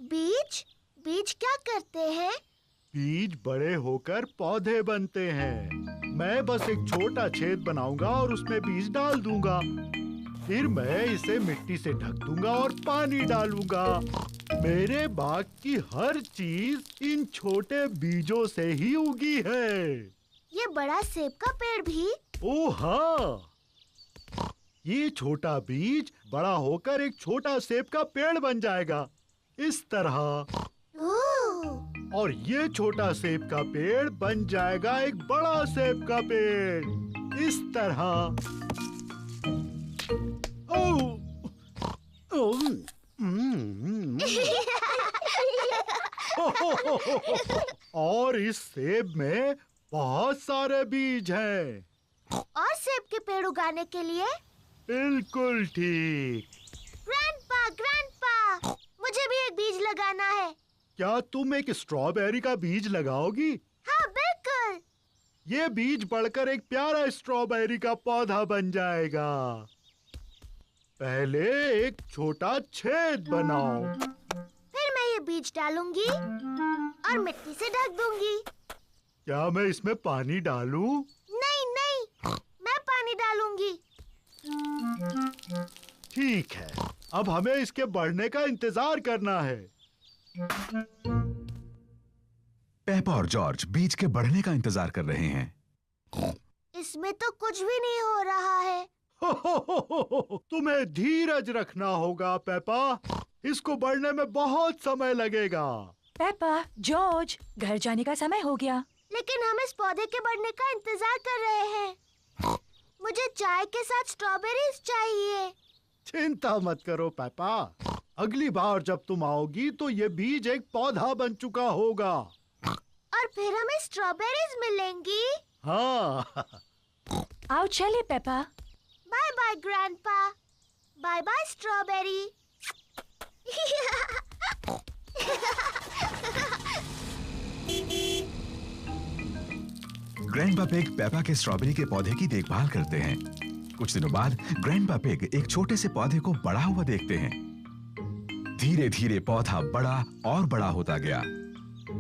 बीज? बीज क्या करते हैं? बीज बड़े होकर पौधे बनते हैं। मैं बस एक छोटा छेद बनाऊंगा और उसमें बीज डाल दूंगा। फिर मैं इसे मिट्टी से ढक दूंगा और पानी डालूंगा। मेरे बाग की हर चीज इन छोटे बीजों से ही उगी है। ये बड़ा सेब का पेड़ भी? ओह हाँ, ये छोटा बीज बड़ा होकर एक छोटा सेब का पेड़ बन जाएगा, इस तरह। और ये छोटा सेब का पेड़ बन जाएगा एक बड़ा सेब का पेड़, इस तरह। और इस सेब में बहुत सारे बीज हैं। और सेब के पेड़ उगाने के लिए? बिल्कुल ठीक। ग्रैंडपा, मुझे भी एक बीज लगाना है। क्या तुम एक स्ट्रॉबेरी का बीज लगाओगी? हाँ, बिल्कुल। ये बीज बढ़कर एक प्यारा स्ट्रॉबेरी का पौधा बन जाएगा। पहले एक छोटा छेद बनाओ। फिर मैं ये बीज डालूंगी और मिट्टी से ढक दूंगी। क्या मैं इसमें पानी डालूं? नहीं नहीं, मैं पानी डालूंगी। ठीक है, अब हमें इसके बढ़ने का इंतजार करना है। पेपा और जॉर्ज बीज के बढ़ने का इंतजार कर रहे हैं। इसमें तो कुछ भी नहीं हो रहा है। तुम्हें धीरज रखना होगा पेपा, इसको बढ़ने में बहुत समय लगेगा। पेपा, जॉर्ज, घर जाने का समय हो गया। लेकिन हम इस पौधे के बढ़ने का इंतजार कर रहे हैं। मुझे चाय के साथ स्ट्रॉबेरीज चाहिए। चिंता मत करो पेपा, अगली बार जब तुम आओगी तो ये बीज एक पौधा बन चुका होगा। और फिर हमें स्ट्रॉबेरीज मिलेंगी। हाँ। आओ चले Peppa. Bye bye grandpa. Bye bye strawberry. Grandpa Pig Peppa के स्ट्रॉबेरी के पौधे की देखभाल करते हैं। कुछ दिनों बाद ग्रैंडपा पिग एक छोटे से पौधे को बड़ा हुआ देखते हैं। धीरे धीरे पौधा बड़ा और बड़ा होता गया।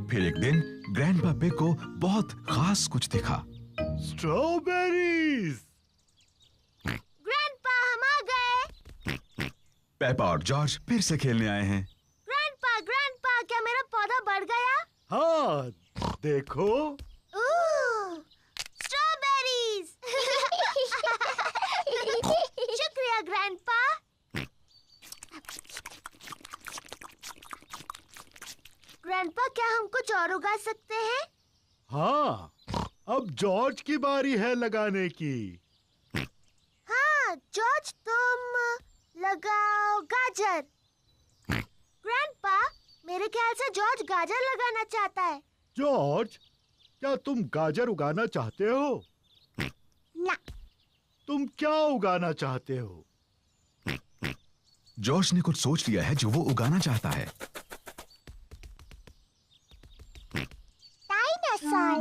फिर एक दिन ग्रैंडपा पिग को बहुत खास कुछ दिखा। स्ट्रॉबेरीज। ग्रैंडपा, हम आ गए। पेपा और जॉर्ज फिर से खेलने आए हैं। ग्रैंडपा, क्या मेरा पौधा बढ़ गया? हाँ, देखो। स्ट्रॉबेरीज। शुक्रिया ग्रैंडपा। ग्रैंडपा, क्या हम कुछ और उगा सकते हैं? हाँ, अब जॉर्ज की बारी है लगाने की। हाँ, जॉर्ज, तुम लगाओ गाजर। ग्रैंडपा, मेरे ख्याल से जॉर्ज गाजर लगाना चाहता है। जॉर्ज, क्या तुम गाजर उगाना चाहते हो? ना। तुम क्या उगाना चाहते हो? जॉर्ज ने कुछ सोच लिया है जो वो उगाना चाहता है। डायनासोर।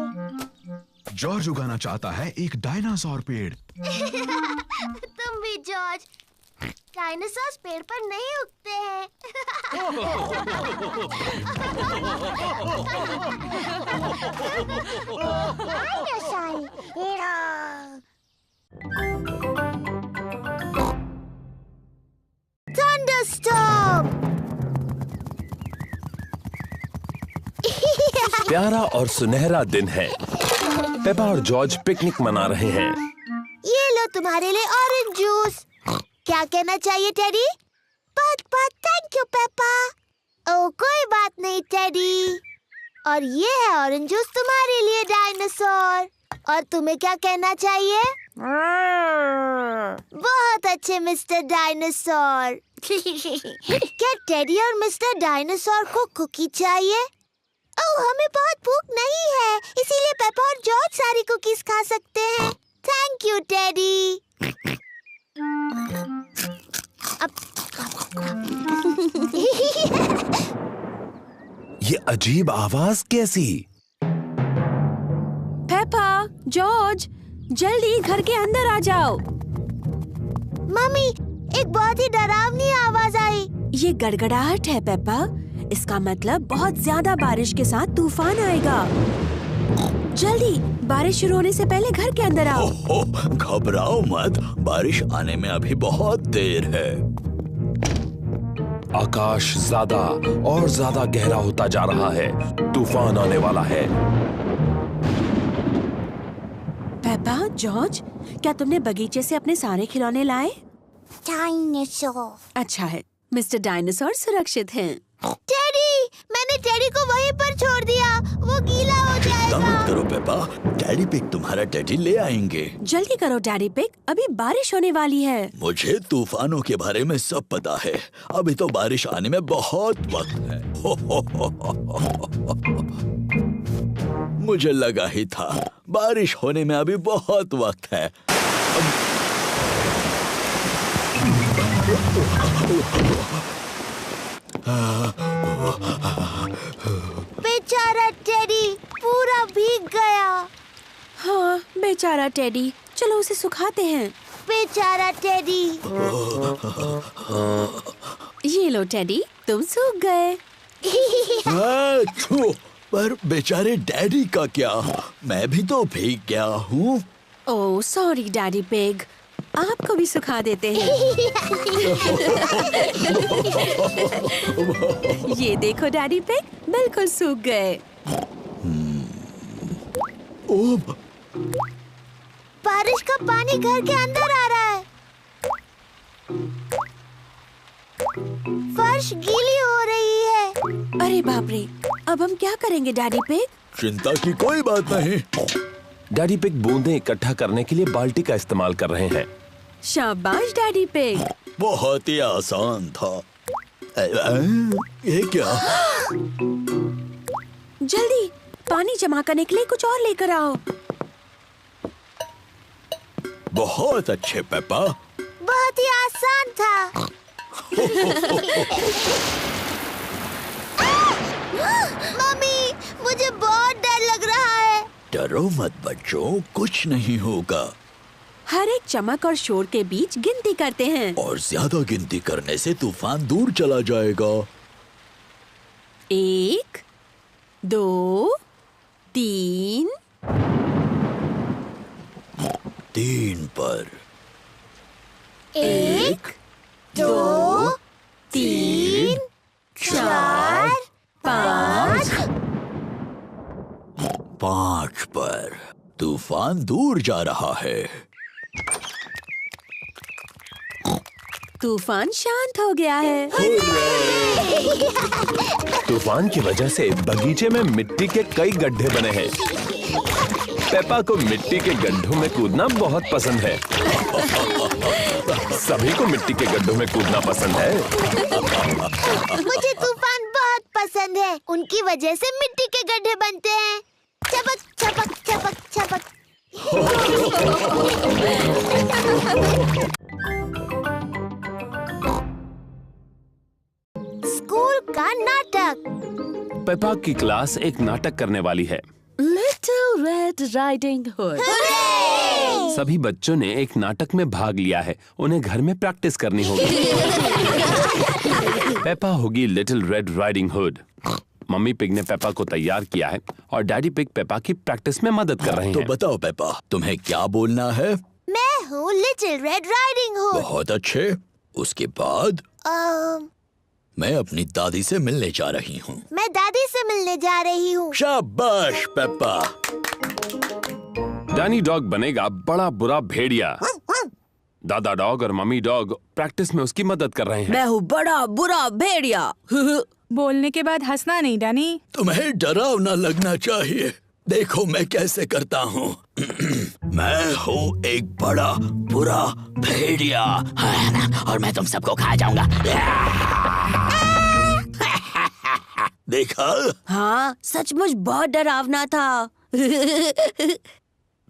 जॉर्ज उगाना चाहता है एक डायनासोर पेड़। तुम भी जॉर्ज। डायनासोर पेड़ पर नहीं उगते हैं। Thunderstorm! प्यारा और सुनहरा दिन है। पेपा और जॉर्ज पिकनिक मना रहे हैं। ये लो तुम्हारे लिए ऑरेंज जूस। क्या कहना चाहिए टेडी? बहुत थैंक यू पेपा। ओह कोई बात नहीं टेडी। और ये है ऑरेंज जूस तुम्हारे लिए डायनासोर। और तुम्हें क्या कहना चाहिए? बहुत अच्छे मिस्टर डायनासोर। क्या टेडी और मिस्टर डायनासोर को कुकी चाहिए? ओह हमें बहुत भूख नहीं है, इसीलिए पेपा और जॉर्ज सारी कुकीज खा सकते हैं। Thank you teddy. ये अजीब आवाज कैसी? पेपा, जॉर्ज, जल्दी घर के अंदर आ जाओ। मम्मी, एक बहुत ही डरावनी आवाज आई। ये गड़गड़ाहट है पेपा। इसका मतलब बहुत ज्यादा बारिश के साथ तूफान आएगा। जल्दी, बारिश शुरू होने से पहले घर के अंदर आओ। घबराओ मत, बारिश आने में अभी बहुत देर है। आकाश ज्यादा और ज्यादा गहरा होता जा रहा है। तूफान आने वाला है। पेपा, जॉर्ज, क्या तुमने बगीचे से अपने सारे खिलौने लाए? डायनासोर। अच्छा है, मिस्टर डायनासोर सुरक्षित हैं। टेडी, मैंने टेडी को वहीं पर छोड़ दिया। वो गीला हो जाएगा। चिंता मत करो पेपा, डैडी पिग तुम्हारा टेडी ले आएंगे। जल्दी करो डैडी पिग, अभी बारिश होने वाली है। मुझे तूफानों के बारे में सब पता है। अभी तो बारिश आने में बहुत वक्त है। मुझे लगा ही था, बारिश होने में अभी बहुत वक्त है। बेचारा टेडी पूरा भीग गया। हाँ, बेचारा टेडी। चलो उसे सुखाते हैं। बेचारा टेडी। ये लो टेडी, तुम सूख गए। पर बेचारे डैडी का क्या? मैं भी तो भीग गया हूँ। ओह सॉरी डैडी पिग, आपको भी सुखा देते हैं। ये देखो डैडी पिग, बिल्कुल सूख गए। बारिश का पानी घर के अंदर आ रहा है। फर्श गीली हो रही है। अरे बाप रे, अब हम क्या करेंगे डैडी पिग? चिंता की कोई बात नहीं। डैडी पिग बूंदें इकट्ठा करने के लिए बाल्टी का इस्तेमाल कर रहे हैं। शाबाश डैडी पिग। बहुत ही आसान था। ये क्या? जल्दी, पानी जमा करने के लिए कुछ और लेकर आओ। बहुत अच्छे पेपा। बहुत ही आसान था। मम्मी, मुझे बहुत डर लग रहा है। डरो मत बच्चों, कुछ नहीं होगा। हर एक चमक और शोर के बीच गिनती करते हैं। और ज्यादा गिनती करने से तूफान दूर चला जाएगा। 1, 2, 3। 3 पर। 1, 2, 3, 4, 5। 5 पर। तूफान दूर जा रहा है। तूफान शांत हो गया है। तूफान की वजह से बगीचे में मिट्टी के कई गड्ढे बने हैं। पेपा को मिट्टी के गड्ढों में कूदना बहुत पसंद है। सभी को मिट्टी के गड्ढों में कूदना पसंद है। मुझे तूफान बहुत पसंद है। उनकी वजह से मिट्टी के गड्ढे बनते हैं। चपक चपक चपक चपक। स्कूल का नाटक। पेपा की क्लास एक नाटक करने वाली है। Little little red riding hood. सभी बच्चों ने एक नाटक में भाग लिया है, उन्हें घर में प्रैक्टिस करनी होगी। पेपा होगी little red riding hood. Mummy pig ने पेपा को तैयार किया है और डैडी पिग पेपा की प्रैक्टिस में मदद कर रहे हैं। तो बताओ पेपा, तुम्हें क्या बोलना है? मैं हूँ लिटिल रेड राइडिंग हुड। बहुत अच्छे। उसके बाद मैं अपनी दादी से मिलने जा रही हूँ। मैं दादी से मिलने जा रही हूँ। शाबाश पेपा। डैनी डॉग बनेगा बड़ा बुरा भेड़िया। दादा डॉग और मम्मी डॉग प्रैक्टिस में उसकी मदद कर रहे हैं। मैं हूँ बड़ा बुरा भेड़िया। बोलने के बाद हंसना नहीं डैनी। तुम्हें डरावना लगना चाहिए। देखो मैं कैसे करता हूँ। मैं हूँ एक बड़ा बुरा भेड़िया और मैं तुम सबको खा जाऊंगा। देखा? हाँ, सचमुच बहुत डरावना था।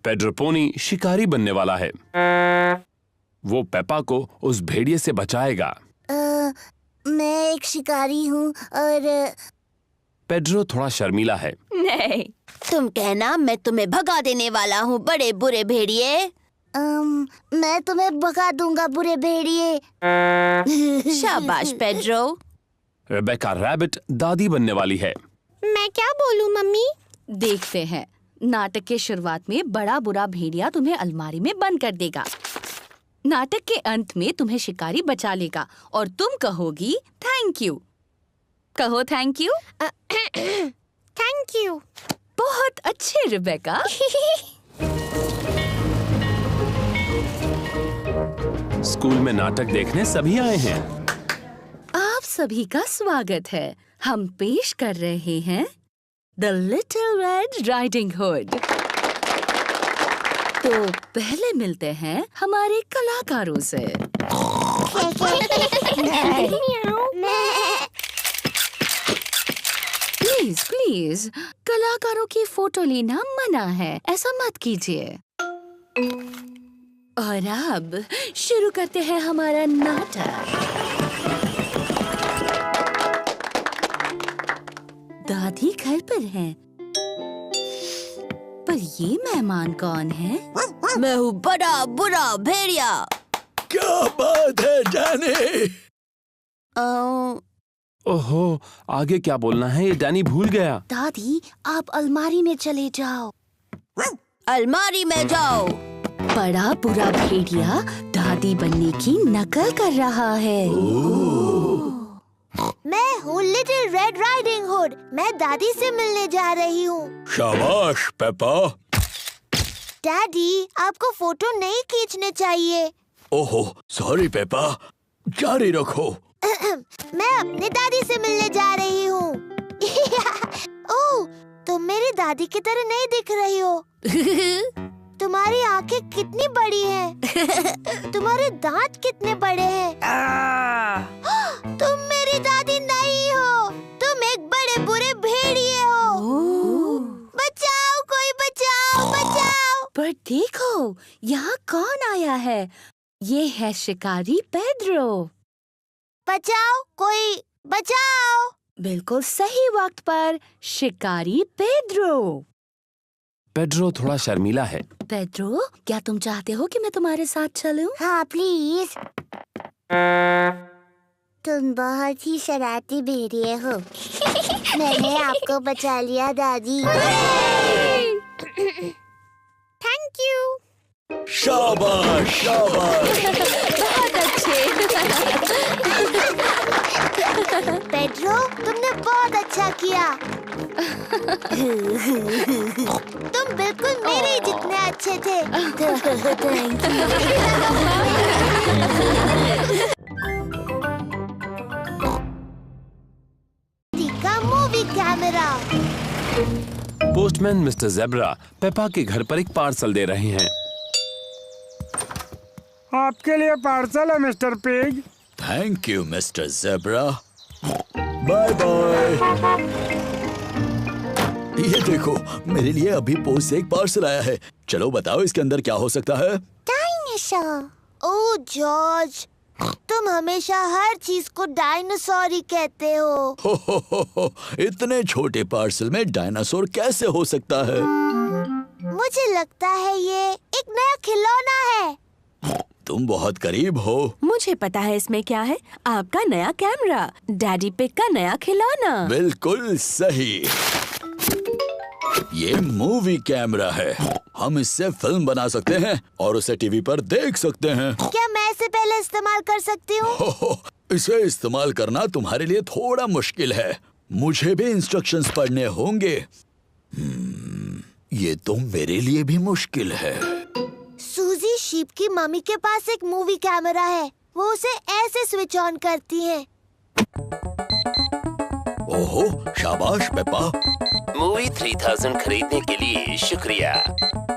पेड्रो पोनी शिकारी बनने वाला है। वो पेपा को उस भेड़िए से बचाएगा। मैं एक शिकारी हूँ और पेड्रो थोड़ा शर्मीला है। नहीं, तुम कहना मैं तुम्हें भगा देने वाला हूँ बड़े बुरे भेड़िए। मैं तुम्हें भगा दूंगा बुरे भेड़िए। शाबाश पेड्रो। रेबेका रैबिट दादी बनने वाली है। मैं क्या बोलूं मम्मी? देखते हैं। नाटक के शुरुआत में बड़ा बुरा भेड़िया तुम्हें अलमारी में बंद कर देगा। नाटक के अंत में तुम्हें शिकारी बचा लेगा और तुम कहोगी थैंक यू। कहो थैंक यू। Thank you. बहुत अच्छे रेबेका। स्कूल में नाटक देखने सभी आए हैं। आप सभी का स्वागत है। हम पेश कर रहे हैं the little red riding hood. तो पहले मिलते हैं हमारे कलाकारों से। प्लीज प्लीज, कलाकारों की फोटो लेना मना है, ऐसा मत कीजिए। और अब शुरू करते हैं हमारा नाटक। दादी घर पर हैं, पर ये मेहमान कौन है? मैं हूँ बड़ा बुरा भेड़िया। क्या बात है डैनी? ओहो, आगे क्या बोलना है ये डैनी भूल गया। दादी, आप अलमारी में चले जाओ। अलमारी में जाओ। बड़ा बुरा भेड़िया दादी बनने की नकल कर रहा है। मैं हूँ लिटिल रेड राइडिंग हुड। मैं दादी से मिलने जा रही हूँ। शाबाश पेपा। डैडी, आपको फोटो नहीं खींचने चाहिए। ओहो, सॉरी पेपा, जारी रखो। मैं अपने दादी से मिलने जा रही हूँ। ओह, तुम मेरी दादी की तरह नहीं दिख रही हो। तुम्हारी आंखें कितनी बड़ी हैं। तुम्हारे दांत कितने बड़े हैं। तुम मेरी दादी नहीं हो, तुम एक बड़े बुरे भेड़िए हो। बचाओ, कोई बचाओ, बचाओ। पर देखो, यहाँ कौन आया है? ये है शिकारी पेड्रो। बचाओ, कोई बचाओ। बिल्कुल सही वक्त पर शिकारी पेड्रो। पेड्रो थोड़ा शर्मीला है। पेड्रो, क्या तुम चाहते हो कि मैं तुम्हारे साथ चलूं? हाँ प्लीज। तुम बहुत ही शरारती भेड़िए हो। मैंने आपको बचा लिया दादी। Thank you. शाबाश शाबाश। बहुत अच्छे। पेड्रो, तुमने बहुत अच्छा किया। तुम बिल्कुल मेरे ही जितने अच्छे थे। Thank you. का movie camera. Postman mister zebra Peppa के घर पर एक पार्सल दे रहे हैं। आपके लिए पार्सल है mister Pig. Thank you mister Zebra. Bye bye. ये देखो, मेरे लिए अभी पोस्ट से एक पार्सल आया है। चलो बताओ इसके अंदर क्या हो सकता है? डायनासोर। ओह जॉर्ज, तुम हमेशा हर चीज को डायनासोर ही कहते हो। इतने छोटे पार्सल में डायनासोर कैसे हो सकता है? मुझे लगता है ये एक नया खिलौना है। तुम बहुत करीब हो। मुझे पता है इसमें क्या है। आपका नया कैमरा, डैडी पिग का नया खिलौना। बिल्कुल सही। ये मूवी कैमरा है। हम इससे फिल्म बना सकते हैं और उसे टीवी पर देख सकते हैं। क्या मैं इसे पहले इस्तेमाल कर सकती हूँ? इसे इस्तेमाल करना तुम्हारे लिए थोड़ा मुश्किल है। मुझे भी इंस्ट्रक्शंस पढ़ने होंगे। ये तो मेरे लिए भी मुश्किल है। सूजी शीप की मम्मी के पास एक मूवी कैमरा है। वो उसे ऐसे स्विच ऑन करती है। ओहो, शाबाश पेप्पा। मूवी 3000 खरीदने के लिए शुक्रिया।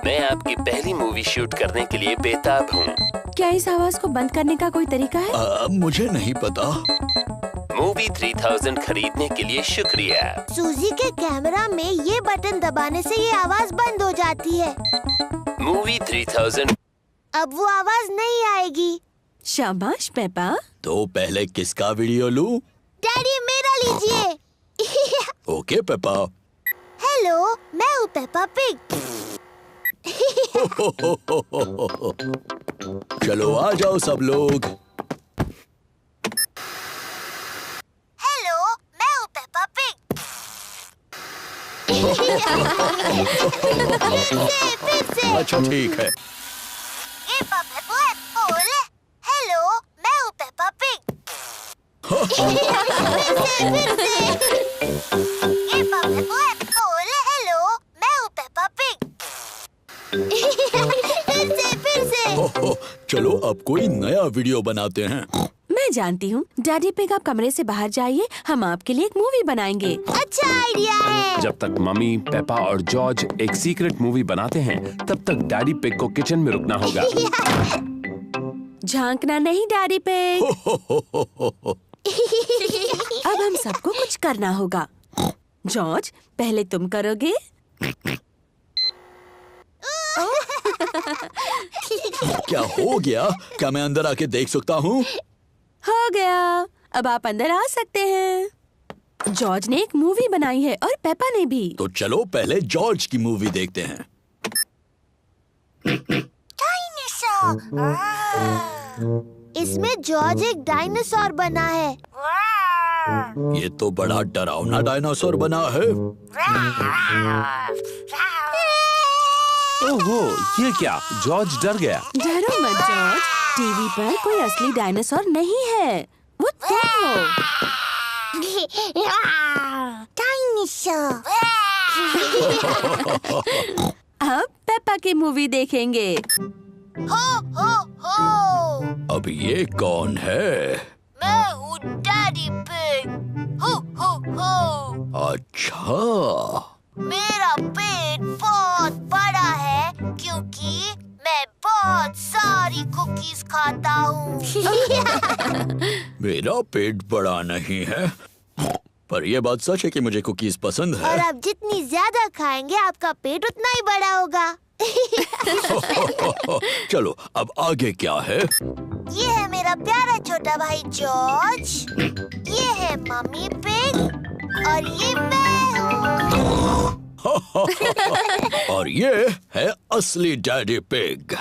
मैं आपकी पहली मूवी शूट करने के लिए बेताब हूँ। क्या इस आवाज को बंद करने का कोई तरीका है? मुझे नहीं पता। मूवी 3000 खरीदने के लिए शुक्रिया। सूजी के कैमरा में ये बटन दबाने से ये आवाज बंद हो जाती है। मूवी 3000। अब वो आवाज नहीं आएगी। शाबाश पेपा। तो पहले किसका वीडियो लूं? डैडी मेरा लीजिए। Okay Peppa. हेलो, मैं हूँ पेपा पिग। चलो आ जाओ सब लोग। हेलो, मैं हूँ पेपा पिग। फिर से। अच्छा ठीक है। हेलो, मैं हूँ पेपा पिग। हेलो, मैं हूँ पेपा पिग। फिर से। चलो अब कोई नया वीडियो बनाते हैं। मैं जानती हूँ। डैडी पिग, आप कमरे से बाहर जाइए, हम आपके लिए एक मूवी बनाएंगे। अच्छा आइडिया है। जब तक मम्मी, पेपा और जॉर्ज एक सीक्रेट मूवी बनाते हैं, तब तक डैडी पिग को किचन में रुकना होगा। झांकना नहीं डैडी पिग। अब हम सबको कुछ करना होगा। जॉर्ज, पहले तुम करोगे? क्या हो गया? क्या मैं अंदर आके देख सकता हूँ? हो गया, अब आप अंदर आ सकते हैं। जॉर्ज ने एक मूवी बनाई है और पेपा ने भी। तो चलो पहले जॉर्ज की मूवी देखते हैं। इसमें जॉर्ज एक डायनासोर बना है। ये तो बड़ा डरावना डायनासोर बना है। ओहो, ये क्या? जॉर्ज डर गया। डरो मत जॉर्ज, टीवी पर कोई असली डायनासोर नहीं है, वो तुम हो। अब पेपा की मूवी देखेंगे। अब ये कौन है? मैं हूँ डैडी पिग। अच्छा, मेरा पेट बहुत बड़ा है क्योंकि मैं बहुत सारी कुकीज खाता हूँ। मेरा पेट बड़ा नहीं है, पर यह बात सच है कि मुझे कुकीज पसंद है। और आप जितनी ज्यादा खाएंगे आपका पेट उतना ही बड़ा होगा। चलो अब आगे क्या है? ये है मेरा प्यारा छोटा भाई जॉर्ज, ये है मम्मी पिग और ये मैं हूँ। और ये है असली डैडी पिग।